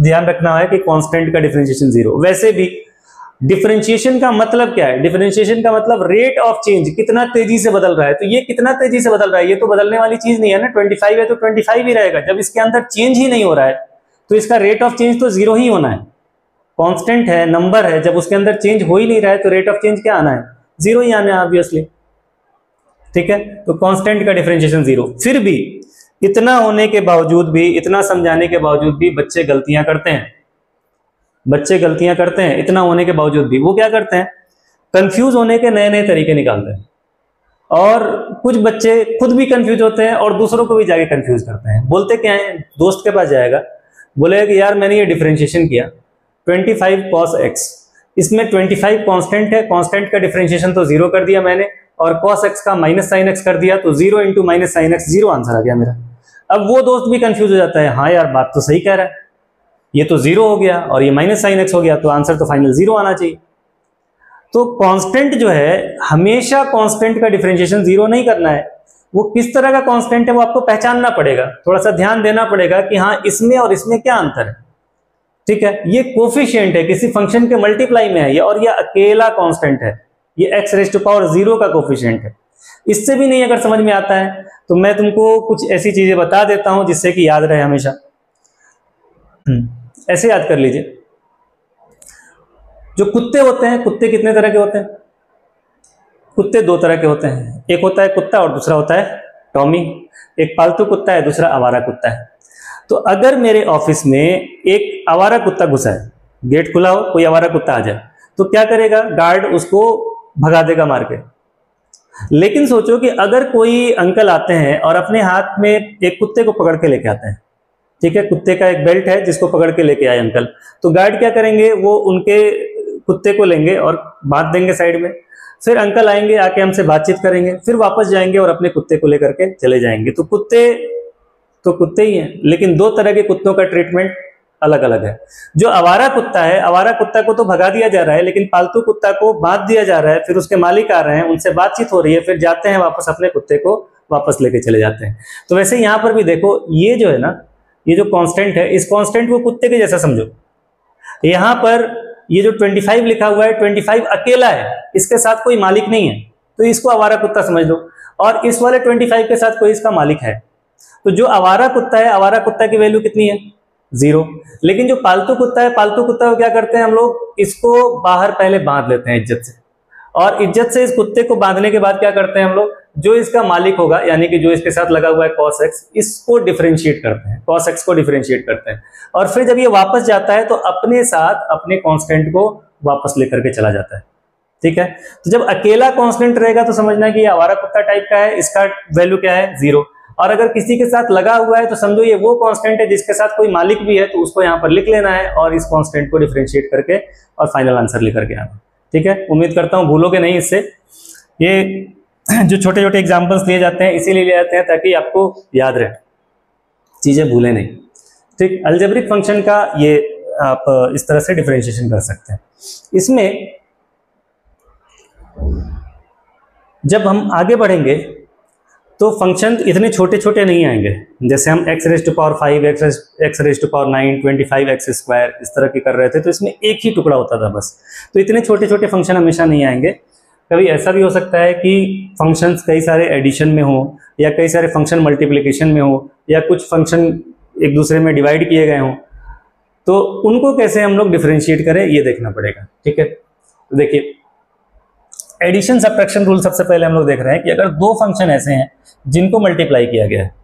ध्यान रखना है कि कांस्टेंट का डिफरेंशिएशन 0। वैसे भी डिफरेंशिएशन का मतलब क्या है? डिफरेंशिएशन का मतलब रेट ऑफ चेंज, कितना तेजी से बदल रहा है। तो ये कितना तेजी से बदल रहा है, ये तो बदलने वाली चीज नहीं है ना। 25 है तो 25 ही रहेगा। जब इसके अंदर चेंज ही नहीं हो रहा है तो इसका रेट ऑफ चेंज तो 0 ही होना है। कांस्टेंट है, नंबर है, जब उसके अंदर चेंज हो ही नहीं रहा है तो रेट ऑफ चेंज क्या आना है? 0 ही आना है ऑब्वियसली। ठीक है, तो कांस्टेंट का डिफरेंशिएशन 0। फिर भी इतना होने के बावजूद भी, इतना समझाने के बावजूद भी बच्चे गलतियां करते हैं। बच्चे गलतियां करते हैं, इतना होने के बावजूद भी वो क्या करते हैं? कंफ्यूज होने के नए नए तरीके निकालते हैं। और कुछ बच्चे खुद भी कंफ्यूज होते हैं और दूसरों को भी जाके कंफ्यूज करते हैं। बोलते क्या है? दोस्त के पास जाएगा, बोलेगा कि यार मैंने ये डिफरेंशिएशन किया 25 cos x, इसमें 25 कांस्टेंट है, कांस्टेंट का डिफरेंशिएशन तो 0 कर दिया मैंने और cos x का -sin x कर दिया, तो 0 इंटू -sin x 0 आंसर आ गया मेरा। अब वो दोस्त भी कंफ्यूज हो जाता है, हाँ यार बात तो सही कह रहा है, ये तो 0 हो गया और ये -sin x हो गया, तो आंसर तो फाइनल 0 आना चाहिए। तो कांस्टेंट जो है, हमेशा कांस्टेंट का डिफरेंशिएशन 0 नहीं करना है। वो किस तरह का कांस्टेंट है वो आपको पहचानना पड़ेगा, थोड़ा सा ध्यान देना पड़ेगा कि हाँ इसमें और इसमें क्या अंतर है। ठीक है, ये कोफिशिएंट है, किसी फंक्शन के मल्टीप्लाई में है ये, और ये अकेला कांस्टेंट है, ये एक्स रेज टू पावर 0 का कोफिशिएंट है। इससे भी नहीं अगर समझ में आता है तो मैं तुमको कुछ ऐसी चीजें बता देता हूं जिससे कि याद रहे हमेशा। ऐसे याद कर लीजिए, जो कुत्ते होते हैं, कुत्ते कितने तरह के होते हैं? कुत्ते 2 तरह के होते हैं, एक होता है कुत्ता और दूसरा होता है टॉमी। एक पालतू कुत्ता है, दूसरा आवारा कुत्ता है। तो अगर मेरे ऑफिस में एक आवारा कुत्ता घुसा है, गेट खुला हो, कोई आवारा कुत्ता आ जाए, तो क्या करेगा? गार्ड उसको भगा देगा मार के। लेकिन सोचो कि अगर कोई अंकल आते हैं और अपने हाथ में एक कुत्ते को पकड़ के लेके आते हैं, ठीक है, कुत्ते का एक बेल्ट है जिसको पकड़ के लेके आए अंकल, तो गार्ड क्या करेंगे? वो उनके कुत्ते को लेंगे और बांध देंगे साइड में। फिर अंकल आएंगे, आके हमसे बातचीत करेंगे, फिर वापस जाएंगे और अपने कुत्ते को लेकर के चले जाएंगे। तो कुत्ते ही हैं, लेकिन 2 तरह के कुत्तों का ट्रीटमेंट अलग अलग है। जो आवारा कुत्ता है, आवारा कुत्ता को तो भगा दिया जा रहा है, लेकिन पालतू कुत्ता को बांध दिया जा रहा है, फिर उसके मालिक आ रहे हैं, उनसे बातचीत हो रही है, फिर जाते हैं वापस अपने कुत्ते को वापस लेके चले जाते हैं। तो वैसे यहाँ पर भी देखो, ये जो है ना, ये जो कांस्टेंट है, इस कांस्टेंट को कुत्ते के जैसा समझो। यहाँ पर ये जो 25 लिखा हुआ है, 25 अकेला है, इसके साथ कोई मालिक नहीं है, तो इसको आवारा कुत्ता समझ लो। और इस वाले 25 के साथ कोई इसका मालिक है, तो जो आवारा कुत्ता है, आवारा कुत्ता की वैल्यू कितनी है? 0। लेकिन जो पालतू कुत्ता है, पालतू कुत्ता को क्या करते हैं हम लोग? इसको बाहर पहले बांध लेते हैं इज्जत से, और इज्जत से इस कुत्ते को बांधने के बाद क्या करते हैं हम लोग? जो इसका मालिक होगा, यानी कि जो इसके साथ लगा हुआ है cos x, इसको डिफरेंशिएट करते हैं, cos x को डिफरेंशिएट करते हैं, और फिर जब ये वापस जाता है तो अपने साथ अपने कांस्टेंट को वापस लेकर के चला जाता है। ठीक है, तो जब अकेला कांस्टेंट रहेगा तो समझना कि ये आवारा कुत्ता टाइप का है, इसका वैल्यू क्या है? 0। और अगर किसी के साथ लगा हुआ है तो समझो ये वो कांस्टेंट है जिसके साथ कोई मालिक भी है, तो उसको यहाँ पर लिख लेना है और इस कांस्टेंट को डिफरेंशिएट करके और फाइनल आंसर लेकर के आना। ठीक है, उम्मीद करता हूँ भूलोगे नहीं इससे। ये जो छोटे छोटे एग्जाम्पल्स लिए जाते हैं इसीलिए लिए जाते हैं ताकि आपको याद रहे, चीजें भूले नहीं। ठीक, अलजेब्रिक फंक्शन का ये आप इस तरह से डिफरेंशिएशन कर सकते हैं। इसमें जब हम आगे बढ़ेंगे तो फंक्शन इतने छोटे छोटे नहीं आएंगे, जैसे हम x raise to power 5, x raise to power 9, 25x² इस तरह के कर रहे थे, तो इसमें एक ही टुकड़ा होता था बस। तो इतने छोटे छोटे फंक्शन हमेशा नहीं आएंगे। कभी ऐसा भी हो सकता है कि फंक्शंस कई सारे एडिशन में हो, या कई सारे फंक्शन मल्टीप्लिकेशन में हो, या कुछ फंक्शन एक दूसरे में डिवाइड किए गए हों, तो उनको कैसे हम लोग डिफरेंशिएट करें ये देखना पड़ेगा। ठीक है, तो देखिए एडिशन सब्ट्रैक्शन रूल सबसे पहले हम लोग देख रहे हैं कि अगर दो फंक्शन ऐसे हैं जिनको मल्टीप्लाई किया गया है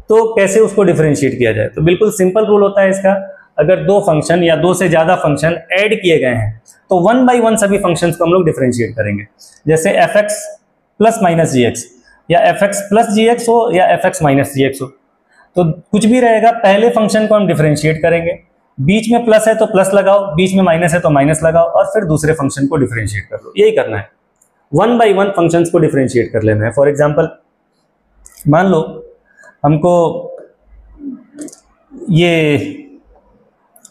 तो कैसे उसको डिफरेंशिएट किया जाए। तो बिल्कुल सिंपल रूल होता है इसका, अगर दो फंक्शन या दो से ज्यादा फंक्शन ऐड किए गए हैं तो 1 by 1 सभी फंक्शंस को हम लोग डिफरेंशिएट करेंगे। जैसे fx प्लस माइनस जी एक्स, या fx प्लस जी एक्स हो, या fx माइनस जी एक्स हो, तो कुछ भी रहेगा पहले फंक्शन को हम डिफरेंशिएट करेंगे, बीच में प्लस है तो प्लस लगाओ, बीच में माइनस है तो माइनस लगाओ, और फिर दूसरे फंक्शन को डिफरेंशिएट कर लो। यही करना है, 1 by 1 फंक्शंस को डिफरेंशिएट कर लेना है। फॉर एग्जाम्पल मान लो हमको ये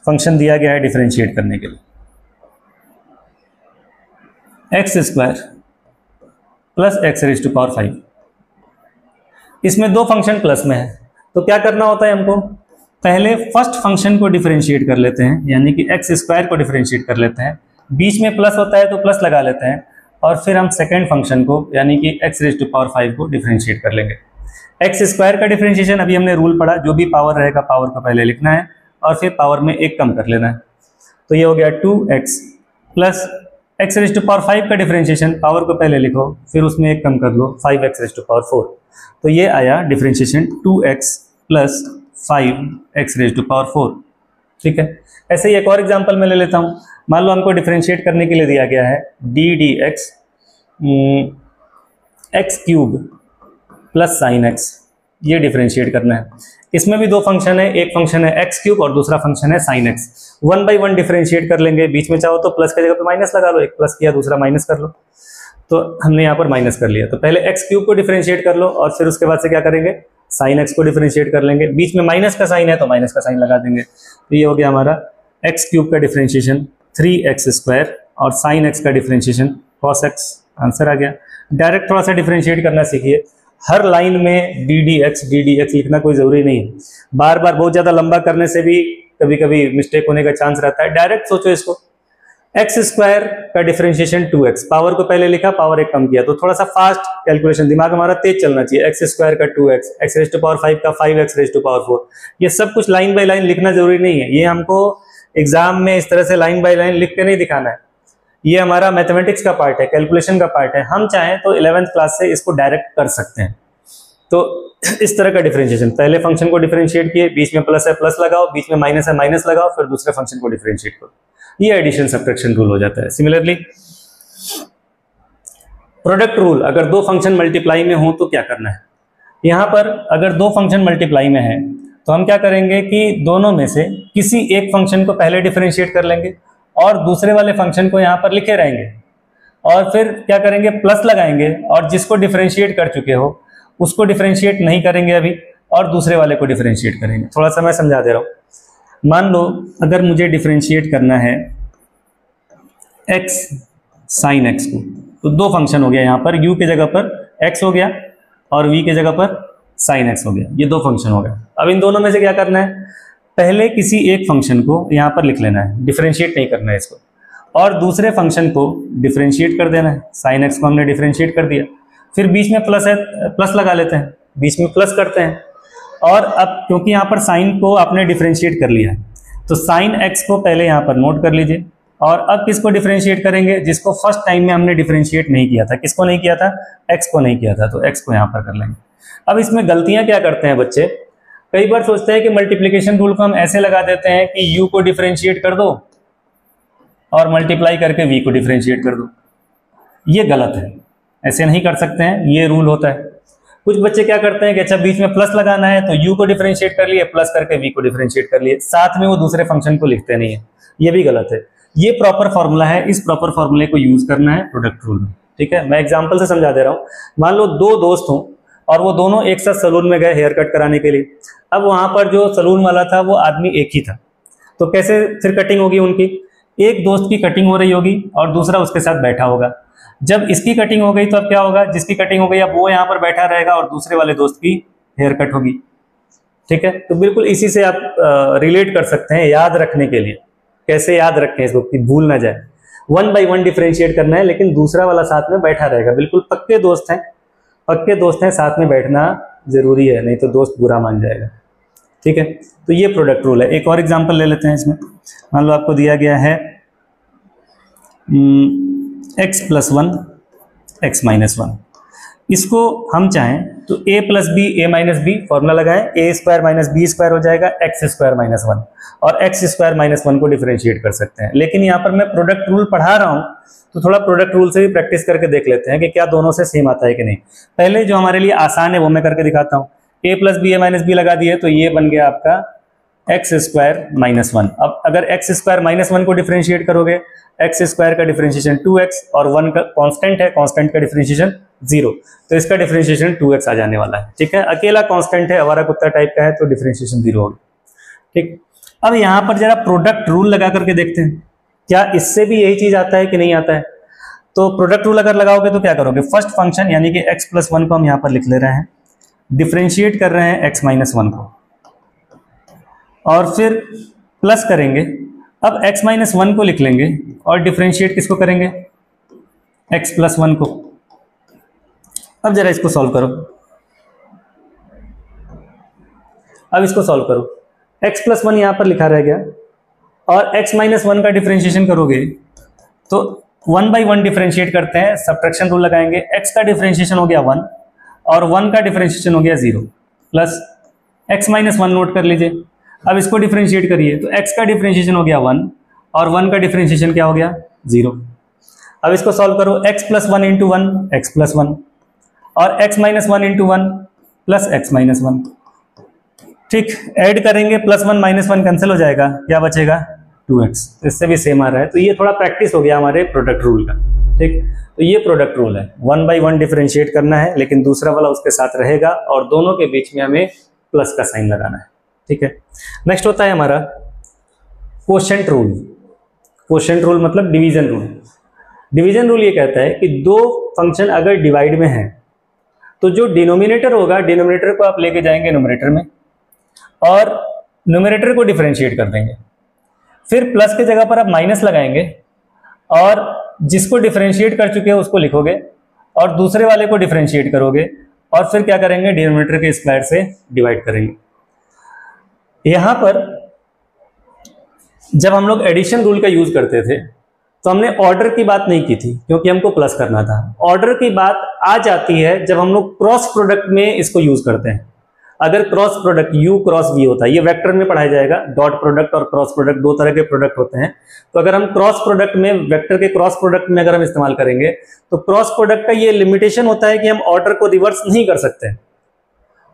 फंक्शन दिया गया है डिफरेंशिएट करने के लिए, x square plus x raise to power 5। इसमें दो फंक्शन प्लस में है, तो क्या करना होता है हमको, पहले फर्स्ट फंक्शन को डिफरेंशिएट कर लेते हैं, यानी कि एक्स स्क्वायर को डिफरेंशिएट कर लेते हैं, बीच में प्लस होता है तो प्लस लगा लेते हैं, और फिर हम सेकेंड फंक्शन को यानी कि एक्स रेज़ टू पावर 5 को डिफरेंशिएट कर लेंगे। एक्स स्क्वायर का डिफरेंशिएशन अभी हमने रूल पढ़ा, जो भी पावर रहेगा पावर को पहले लिखना है और फिर पावर में एक कम कर लेना है। तो ये हो गया 2x plus x raise to power 5 का डिफरेंशिएशन, पावर को पहले लिखो फिर उसमें एक कम कर लो, 5x रेज़ टू पावर 4। तो ये आया differentiation 2x plus 5x raise to power 4। ठीक है, ऐसे ही एक और एग्जांपल मैं ले लेता हूँ। मान लो हमको डिफरेंशिएट करने के लिए दिया गया है d dx x cube plus sign x, ये डिफरेंशिएट करना है। इसमें भी दो फंक्शन है, एक फंक्शन है x क्यूब और दूसरा फंक्शन है साइन x। 1 by 1 डिफरेंशिएट कर लेंगे, बीच में चाहो तो प्लस की जगह पे माइनस लगा लो, एक प्लस किया दूसरा माइनस कर लो, तो हमने यहाँ पर माइनस कर लिया। तो पहले x क्यूब को डिफरेंशिएट कर लो और फिर उसके बाद से क्या करेंगे, साइन x को डिफरेंशिएट कर लेंगे, बीच में माइनस का साइन है तो माइनस का साइन लगा देंगे। तो ये हो गया हमारा x क्यूब का डिफरेंशिएशन 3x स्क्वायर और साइन x का डिफरेंशिएशन cos x, आंसर आ गया। डायरेक्ट थोड़ा सा डिफरेंशिएट करना सीखिए, हर लाइन में डी डी एक्स लिखना कोई जरूरी नहीं है, बार बार बहुत ज्यादा लंबा करने से भी कभी कभी मिस्टेक होने का चांस रहता है। डायरेक्ट सोचो इसको, एक्स स्क्वायर का डिफरेंशिएशन 2x, पावर को पहले लिखा पावर एक कम किया, तो थोड़ा सा फास्ट कैलकुलेशन, दिमाग हमारा तेज चलना चाहिए। एक्स स्क्वायर का 2x, x raise to power 5 का 5x रेज़ टू पावर 4, ये सब कुछ लाइन बाय लाइन लिखना जरूरी नहीं है, ये हमको एग्जाम में इस तरह से लाइन बाय लाइन लिख के नहीं दिखाना है, ये हमारा मैथमेटिक्स का पार्ट है, कैलकुलेशन का पार्ट है। हम चाहें तो 11th क्लास से इसको डायरेक्ट कर सकते हैं। तो इस तरह का डिफरेंशिएशन, पहले फंक्शन को डिफरेंशिएट किए, बीच में प्लस है प्लस लगाओ, बीच में माइनस है माइनस लगाओ, फिर दूसरे फंक्शन को डिफरेंशिएट करो, ये एडिशन सब्ट्रैक्शन रूल हो जाता है। सिमिलरली प्रोडक्ट रूल, अगर दो फंक्शन मल्टीप्लाई में हो तो क्या करना है। यहाँ पर अगर दो फंक्शन मल्टीप्लाई में है तो हम क्या करेंगे कि दोनों में से किसी एक फंक्शन को पहले डिफरेंशिएट कर लेंगे और दूसरे वाले फंक्शन को यहाँ पर लिखे रहेंगे, और फिर क्या करेंगे, प्लस लगाएंगे, और जिसको डिफरेंशिएट कर चुके हो उसको डिफरेंशिएट नहीं करेंगे अभी, और दूसरे वाले को डिफरेंशिएट करेंगे। थोड़ा सा मैं समझा दे रहा हूँ। मान लो अगर मुझे डिफरेंशिएट करना है x साइन x को, तो दो फंक्शन हो गया यहाँ पर, u के जगह पर x हो गया और v के जगह पर साइन x हो गया, ये दो फंक्शन हो गया। अब इन दोनों में से क्या करना है, पहले किसी एक फंक्शन को यहाँ पर लिख लेना है, डिफरेंशिएट नहीं करना है इसको, और दूसरे फंक्शन को डिफरेंशिएट कर देना है। साइन x को हमने डिफरेंशिएट कर दिया, फिर बीच में प्लस है, प्लस लगा लेते हैं, बीच में प्लस करते हैं, और अब क्योंकि यहाँ पर साइन को आपने डिफरेंशिएट कर लिया है तो साइन x को पहले यहाँ पर नोट कर लीजिए, और अब किसको डिफरेंशिएट करेंगे, जिसको फर्स्ट टाइम में हमने डिफरेंशिएट नहीं किया था। किसको नहीं किया था, x को नहीं किया था, तो x को यहाँ पर कर लेंगे। अब इसमें गलतियां क्या करते हैं बच्चे, कई बार सोचते हैं कि मल्टीप्लिकेशन रूल को हम ऐसे लगा देते हैं कि u को डिफरेंशिएट कर दो और मल्टीप्लाई करके v को डिफरेंशिएट कर दो। ये गलत है, ऐसे नहीं कर सकते हैं, ये रूल होता है। कुछ बच्चे क्या करते हैं कि अच्छा बीच में प्लस लगाना है तो u को डिफरेंशिएट कर लिए, प्लस करके v को डिफरेंशिएट कर लिए, साथ में वो दूसरे फंक्शन को लिखते नहीं है, ये भी गलत है। ये प्रॉपर फॉर्मूला है, इस प्रॉपर फॉर्मूले को यूज करना है प्रोडक्ट रूल में। ठीक है, मैं एग्जांपल से समझा दे रहा हूँ। मान लो दो दोस्त हों और वो दोनों एक साथ सैलून में गए हेयर कट कराने के लिए। अब वहां पर जो सैलून वाला था वो आदमी एक ही था, तो कैसे फिर कटिंग होगी उनकी, एक दोस्त की कटिंग हो रही होगी और दूसरा उसके साथ बैठा होगा। जब इसकी कटिंग हो गई तो अब क्या होगा, जिसकी कटिंग हो गई अब वो यहाँ पर बैठा रहेगा और दूसरे वाले दोस्त की हेयर कट होगी। ठीक है, तो बिल्कुल इसी से आप रिलेट कर सकते हैं याद रखने के लिए। कैसे याद रखें इसको कि भूल ना जाए। 1/1 डिफरेंशिएट करना है, लेकिन दूसरा वाला साथ में बैठा रहेगा। बिल्कुल पक्के दोस्त हैं, पक्के दोस्त हैं, साथ में बैठना जरूरी है, नहीं तो दोस्त बुरा मान जाएगा। ठीक है, तो ये प्रोडक्ट रूल है। एक और एग्जांपल ले लेते हैं इसमें। मान लो आपको दिया गया है x + 1 x - 1। इसको हम चाहें तो a + b a - b formula लगाएं, a² - b² हो जाएगा x² - 1, और x² - 1 को डिफरेंशिएट कर सकते हैं। लेकिन यहाँ पर मैं प्रोडक्ट रूल पढ़ा रहा हूँ, तो थोड़ा प्रोडक्ट रूल से भी प्रैक्टिस करके देख लेते हैं कि क्या दोनों से सेम आता है कि नहीं। पहले जो हमारे लिए आसान है वो मैं करके दिखाता हूँ। a + b a - b लगा दिए तो ये बन गया आपका x² - 1। अब अगर x² - 1 को डिफरेंशिएट करोगे, x² का डिफरेंशिएशन 2x और 1 का कांस्टेंट है, कांस्टेंट का डिफरेंशिएशन 0, तो इसका डिफरेंशिएशन 2x आ जाने वाला है। ठीक है, अकेला कांस्टेंट है, आवारा कुत्ता टाइप का है, तो डिफरेंशिएशन 0 होगा। ठीक, अब यहाँ पर जरा प्रोडक्ट रूल लगा करके देखते हैं, क्या इससे भी यही चीज आता है कि नहीं आता है। तो प्रोडक्ट रूल अगर लगाओगे तो क्या करोगे, फर्स्ट फंक्शन यानी कि x + 1 को हम यहाँ पर लिख ले रहे हैं, डिफरेंशिएट कर रहे हैं x - 1 को, और फिर प्लस करेंगे। अब x - 1 को लिख लेंगे और डिफरेंशिएट किसको करेंगे, x + 1 को। अब जरा इसको सॉल्व करो, अब इसको सॉल्व करो। x + 1 यहाँ पर लिखा रह गया, और x - 1 का डिफरेंशिएशन करोगे तो 1/1 डिफरेंशिएट करते हैं, सब्ट्रैक्शन रूल लगाएंगे। x का डिफरेंशिएशन हो गया 1 और 1 का डिफरेंशिएशन हो गया 0, प्लस x - 1 नोट कर लीजिए। अब इसको डिफरेंशिएट करिए तो x का डिफरेंशिएशन हो गया 1 और 1 का डिफरेंशिएशन क्या हो गया 0। अब इसको सॉल्व करो, x + 1 × 1 x + 1 और x - 1 × 1 प्लस x - 1। ठीक, ऐड करेंगे, +1 - 1 कैंसिल हो जाएगा, क्या बचेगा 2x। इससे भी सेम आ रहा है, तो ये थोड़ा प्रैक्टिस हो गया हमारे प्रोडक्ट रूल का। ठीक, तो ये प्रोडक्ट रूल है, 1/1 डिफरेंशिएट करना है, लेकिन दूसरा वाला उसके साथ रहेगा और दोनों के बीच में हमें प्लस का साइन लगाना है। ठीक है, नेक्स्ट होता है हमारा क्वोशंट रूल। क्वोशंट रूल मतलब डिवीजन रूल। डिवीजन रूल ये कहता है कि दो फंक्शन अगर डिवाइड में हैं तो जो डिनोमिनेटर होगा, डिनोमिनेटर को आप लेके जाएंगे न्यूमरेटर में और न्यूमरेटर को डिफरेंशिएट कर देंगे। फिर प्लस के जगह पर आप माइनस लगाएंगे और जिसको डिफरेंशिएट कर चुके हो उसको लिखोगे और दूसरे वाले को डिफरेंशिएट करोगे और फिर क्या करेंगे, डिनोमिनेटर के स्क्वायर से डिवाइड करेंगे। यहां पर जब हम लोग एडिशन रूल का यूज करते थे तो हमने ऑर्डर की बात नहीं की थी, क्योंकि हमको प्लस करना था। ऑर्डर की बात आ जाती है जब हम लोग क्रॉस प्रोडक्ट में इसको यूज करते हैं। अगर cross product u cross v होता है, ये वेक्टर में पढ़ाया जाएगा, डॉट प्रोडक्ट और क्रॉस प्रोडक्ट दो तरह के प्रोडक्ट होते हैं। तो अगर हम क्रॉस प्रोडक्ट में, वेक्टर के क्रॉस प्रोडक्ट में अगर हम इस्तेमाल करेंगे तो क्रॉस प्रोडक्ट का ये लिमिटेशन होता है कि हम ऑर्डर को रिवर्स नहीं कर सकते।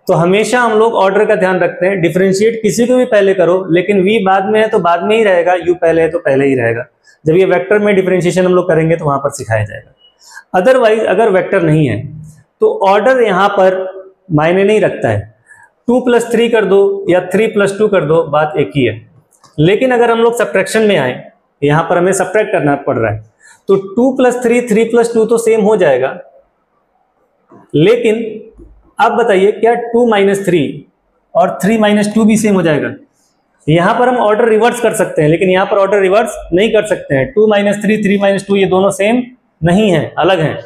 तो हमेशा हम लोग ऑर्डर का ध्यान रखते हैं, डिफरेंशिएट किसी को भी पहले करो, लेकिन v बाद में है तो बाद में ही रहेगा, u पहले है तो पहले ही रहेगा। जब ये वेक्टर में डिफरेंशिएशन हम लोग करेंगे तो वहां पर सिखाया जाएगा। अदरवाइज अगर वेक्टर नहीं है तो ऑर्डर यहां पर मायने नहीं रखता है, 2 + 3 कर दो या 3 + 2 कर दो, बात एक ही है। लेकिन अगर हम लोग सब्ट्रैक्शन में आए, यहां पर हमें सब्ट्रैक्ट करना पड़ रहा है, तो 2 + 3 3 + 2 तो सेम हो जाएगा, लेकिन आप बताइए क्या 2 - 3 और 3 - 2 भी सेम हो जाएगा? यहां पर हम ऑर्डर रिवर्स कर सकते हैं, लेकिन यहां पर ऑर्डर रिवर्स नहीं कर सकते हैं। 2 - 3 3 - 2 ये दोनों सेम नहीं है, अलग हैं।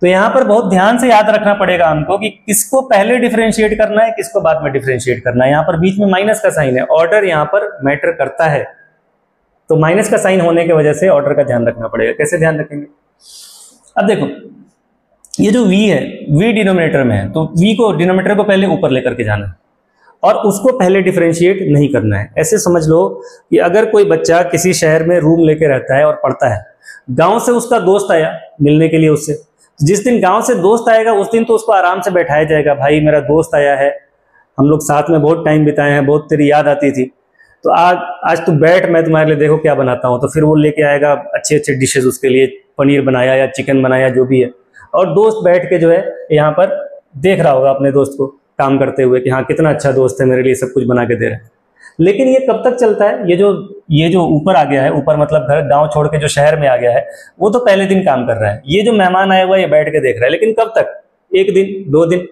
तो यहां पर बहुत ध्यान से याद रखना पड़ेगा हमको कि किसको पहले डिफरेंशिएट करना है, किसको बाद में डिफरेंशिएट करना है। यहां पर बीच में माइनस का साइन है, ऑर्डर यहां पर मैटर करता है, तो माइनस का साइन होने की वजह से ऑर्डर का ध्यान रखना पड़ेगा। कैसे ध्यान रखेंगे? अब देखो, ये जो v है, v डिनोमिनेटर में है, तो v को, डिनोमिनेटर को पहले ऊपर लेकर के जाना है और उसको पहले डिफरेंशिएट नहीं करना है। ऐसे समझ लो कि अगर कोई बच्चा किसी शहर में रूम लेके रहता है और पढ़ता है, गांव से उसका दोस्त आया मिलने के लिए उससे, जिस दिन गांव से दोस्त आएगा उस दिन तो उसको आराम से बैठाया जाएगा, भाई मेरा दोस्त आया है, हम लोग साथ में बहुत टाइम बिताए हैं, बहुत तेरी याद आती थी, तो आज तू बैठ, मैं तुम्हारे लिए देखो क्या बनाता हूँ। तो फिर वो लेके आएगा अच्छे अच्छे डिशेज उसके लिए, पनीर बनाया या चिकन बनाया जो भी है, और दोस्त बैठ के जो है यहाँ पर देख रहा होगा अपने दोस्त को काम करते हुए कि हाँ कितना अच्छा दोस्त है, मेरे लिए सब कुछ बना के दे रहा है। लेकिन ये कब तक चलता है? ये जो ऊपर आ गया है, ऊपर मतलब घर गांव छोड़ के जो शहर में आ गया है, वो तो पहले दिन काम कर रहा है। ये जो मेहमान आया हुआ है ये बैठ के देख रहा है, लेकिन कब तक? 1 दिन 2 दिन,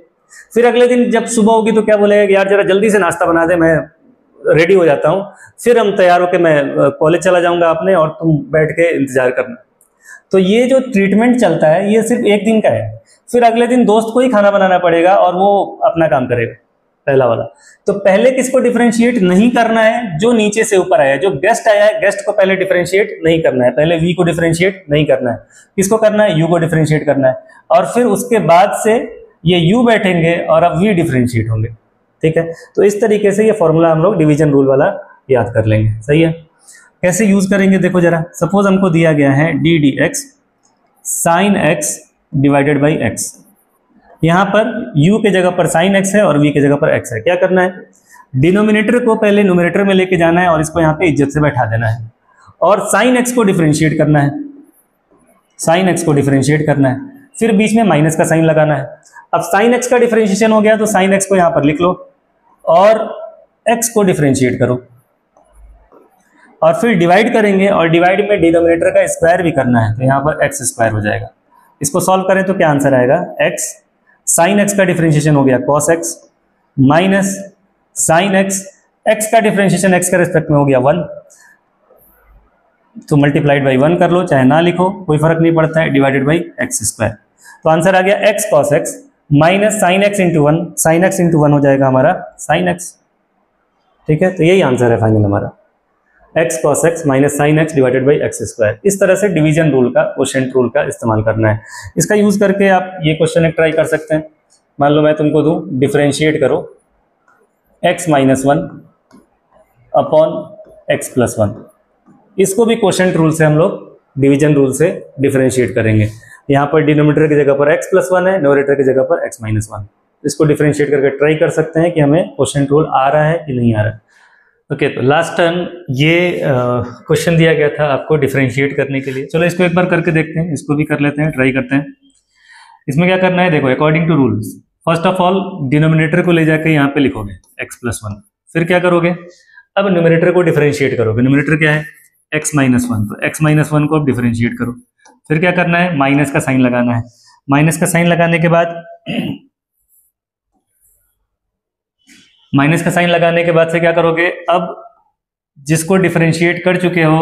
फिर अगले दिन जब सुबह होगी तो क्या बोलेगा कि यार जरा जल्दी से नाश्ता बना दे, मैं रेडी हो जाता हूँ, फिर हम तैयार होकर मैं कॉलेज चला जाऊंगा अपने, और तुम बैठ के इंतजार करना। तो ये जो ट्रीटमेंट चलता है ये सिर्फ एक दिन का है, फिर अगले दिन दोस्त को ही खाना बनाना पड़ेगा और वो अपना काम करेगा, पहला वाला। तो पहले किसको डिफरेंशिएट नहीं करना है? जो नीचे से ऊपर आया है, जो गेस्ट आया है, गेस्ट को पहले डिफरेंशिएट नहीं करना है, पहले वी को डिफरेंशिएट नहीं करना है। किसको करना है? यू को डिफरेंशिएट करना है, और फिर उसके बाद से ये यू बैठेंगे और अब वी डिफरेंशिएट होंगे। ठीक है, तो इस तरीके से ये फॉर्मूला हम लोग डिवीजन रूल वाला याद कर लेंगे। सही है, कैसे यूज करेंगे देखो जरा। सपोज हमको दिया गया है D d x sine x divided by x. यहां पर u के जगह पर साइन एक्स है और v के जगह पर x है। क्या करना है? डिनोमिनेटर को पहले न्यूमरेटर में लेके जाना है और इसको यहां पे इज्जत से बैठा देना है, और साइन एक्स को डिफरेंशिएट करना है, साइन एक्स को डिफरेंशिएट करना है, फिर बीच में माइनस का साइन लगाना है। अब साइन एक्स का डिफरेंशिएशन हो गया तो साइन एक्स को यहां पर लिख लो और x को डिफरेंशिएट करो, और फिर डिवाइड करेंगे, और डिवाइड में डिनोमिनेटर का स्क्वायर भी करना है, तो यहाँ पर एक्स स्क्वायर हो जाएगा। इसको सॉल्व करें तो क्या आंसर आएगा? एक्स साइन एक्स का डिफरेंशिएशन हो गया cos x minus sine x, x का डिफरेंशिएशन एक्स का रिस्पेक्ट में हो गया 1, तो मल्टीप्लाइड बाई 1 कर लो, चाहे ना लिखो कोई फर्क नहीं पड़ता है, डिवाइडेड बाई एक्स स्क्वायर। तो आंसर आ गया x cos x minus sine x into 1, sine x into 1 हो जाएगा हमारा साइन एक्स। ठीक है, तो यही आंसर है फाइनल हमारा, x cos x minus sine x divided by x square. इस तरह से डिवीजन रूल का, क्वोशिएंट रूल का इस्तेमाल करना है। इसका यूज करके आप ये क्वेश्चन एक ट्राई कर सकते हैं। मान लो मैं तुमको दूं डिफरेंशिएट करो x minus 1 upon x plus 1। इसको भी क्वोशिएंट रूल से हम लोग डिवीजन रूल से डिफरेंशिएट करेंगे। यहाँ पर डिनोमिनेटर की जगह पर x प्लस 1 है, न्यूमरेटर की जगह पर x माइनस 1। इसको डिफरेंशिएट करके ट्राई कर सकते हैं कि हमें क्वोशिएंट रूल आ रहा है कि नहीं आ रहा है। ओके, तो लास्ट टर्म ये क्वेश्चन दिया गया था आपको डिफरेंशिएट करने के लिए। चलो इसको एक बार करके देखते हैं, इसको भी कर लेते हैं, ट्राई करते हैं। इसमें क्या करना है देखो, according to rules first of all denominator को ले जाकर यहाँ पे लिखोगे x प्लस 1, फिर क्या करोगे? अब न्यूमरेटर को डिफरेंशिएट करोगे। न्यूमरेटर क्या है? x माइनस 1, तो x माइनस 1 को अब डिफरेंशिएट करो। फिर क्या करना है? माइनस का साइन लगाना है। माइनस का साइन लगाने के बाद से क्या करोगे? अब जिसको डिफरेंशिएट कर चुके हो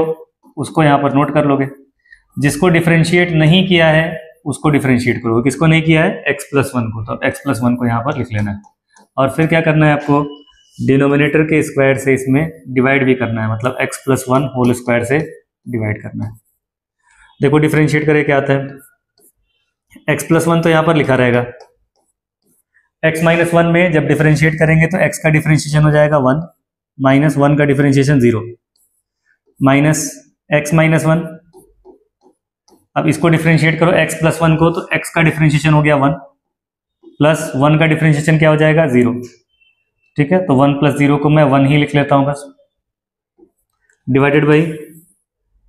उसको यहां पर नोट कर लोगे, जिसको डिफरेंशिएट नहीं किया है उसको डिफरेंशिएट करोगे। किसको नहीं किया है? x प्लस 1 को, तो x प्लस 1 को यहां पर लिख लेना है। और फिर क्या करना है आपको? डिनोमिनेटर के स्क्वायर से इसमें डिवाइड भी करना है, मतलब x प्लस 1 होल स्क्वायर से डिवाइड करना है। देखो डिफरेंशिएट करे क्या आता है, x प्लस 1 तो यहां पर लिखा रहेगा, x माइनस 1 में जब डिफरेंशिएट करेंगे तो x का डिफरेंशिएशन हो जाएगा 1, माइनस 1 का डिफरेंशिएशन 0, माइनस x माइनस 1। अब इसको डिफरेंशिएट करो x प्लस 1 को, तो x का डिफरेंशिएशन हो गया 1, प्लस 1 का डिफरेंशिएशन क्या हो जाएगा? 0। ठीक है, तो 1 प्लस 0 को मैं 1 ही लिख लेता हूं बस, डिवाइडेड बाई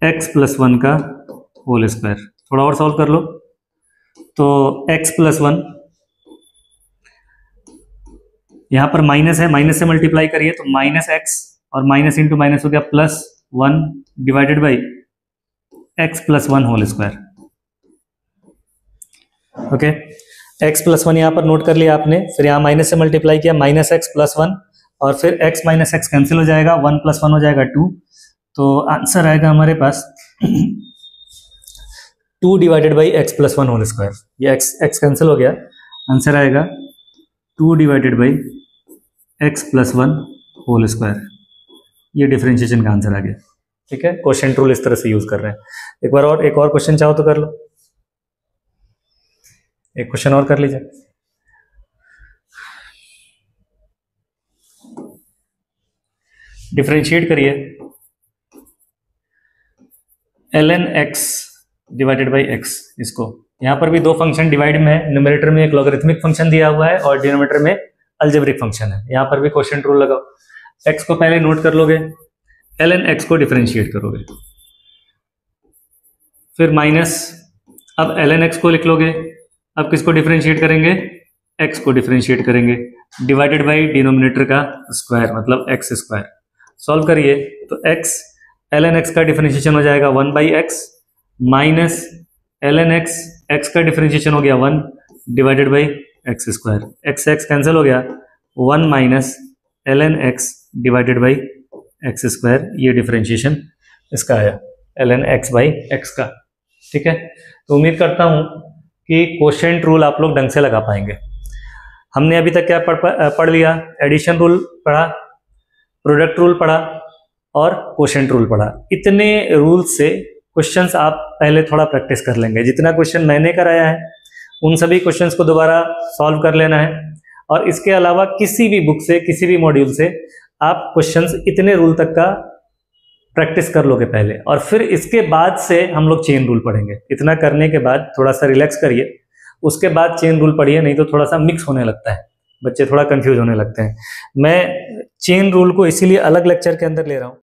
x प्लस 1 का होल स्क्वायर। थोड़ा और सॉल्व कर लो, तो x प्लस 1 यहाँ पर माइनस है, माइनस से मल्टीप्लाई करिए तो माइनस एक्स, और माइनस इंटू माइनस हो गया plus 1 divided by x plus 1 whole square. Okay, x plus 1 यहाँ पर नोट कर लिया आपने, फिर यहाँ माइनस से मल्टीप्लाई किया, माइनस एक्स प्लस 1, और फिर एक्स माइनस एक्स कैंसिल हो जाएगा, 1 प्लस 1 हो जाएगा 2, तो आंसर आएगा हमारे पास 2 divided by x plus 1 whole square. ये एक्स कैंसिल हो गया, आंसर आएगा 2 divided by x plus 1 whole square. ये डिफरेंशिएशन का आंसर आ गया। ठीक है, क्वोशिएंट रूल इस तरह से यूज कर रहे हैं। एक और क्वेश्चन चाहो तो कर लो, एक क्वेश्चन और कर लीजिए। डिफरेंशिएट करिए ln x divided by x। इसको यहां पर भी दो फंक्शन डिवाइड में है, न्यूमरेटर में एक लॉगरिथमिक फंक्शन दिया हुआ है और डिनोमिनेटर में अलजेब्रिक फंक्शन है। यहां पर भी क्वोशिएंट रूल लगाओ, x को पहले नोट कर लोगे, ln x को डिफरेंशिएट करोगे, फिर माइनस, अब ln x को लिख लोगे, अब किसको डिफरेंशिएट करेंगे? x को डिफरेंशिएट करेंगे, डिवाइडेड बाई डिनोमिनेटर का स्क्वायर मतलब x स्क्वायर। सॉल्व करिए तो x ln x का डिफरेंशिएशन हो जाएगा 1 by x, minus ln x, x का डिफरेंशिएशन हो गया 1 divided by x square. x cancel हो गया, 1 minus ln x divided by x square, ये डिफरेंशिएशन इसका आया ln x बाई एक्स का। ठीक है, तो उम्मीद करता हूँ कि कोशेंट रूल आप लोग ढंग से लगा पाएंगे। हमने अभी तक क्या पढ़ लिया? एडिशन रूल पढ़ा, प्रोडक्ट रूल पढ़ा और कोशेंट रूल पढ़ा। इतने रूल से क्वेश्चंस आप पहले थोड़ा प्रैक्टिस कर लेंगे। जितना क्वेश्चन मैंने कराया है उन सभी क्वेश्चंस को दोबारा सॉल्व कर लेना है, और इसके अलावा किसी भी बुक से, किसी भी मॉड्यूल से आप क्वेश्चंस इतने रूल तक का प्रैक्टिस कर लोगे पहले, और फिर इसके बाद से हम लोग चेन रूल पढ़ेंगे। इतना करने के बाद थोड़ा सा रिलैक्स करिए, उसके बाद चेन रूल पढ़िए, नहीं तो थोड़ा सा मिक्स होने लगता है, बच्चे थोड़ा कंफ्यूज होने लगते हैं। मैं चेन रूल को इसीलिए अलग लेक्चर के अंदर ले रहा हूँ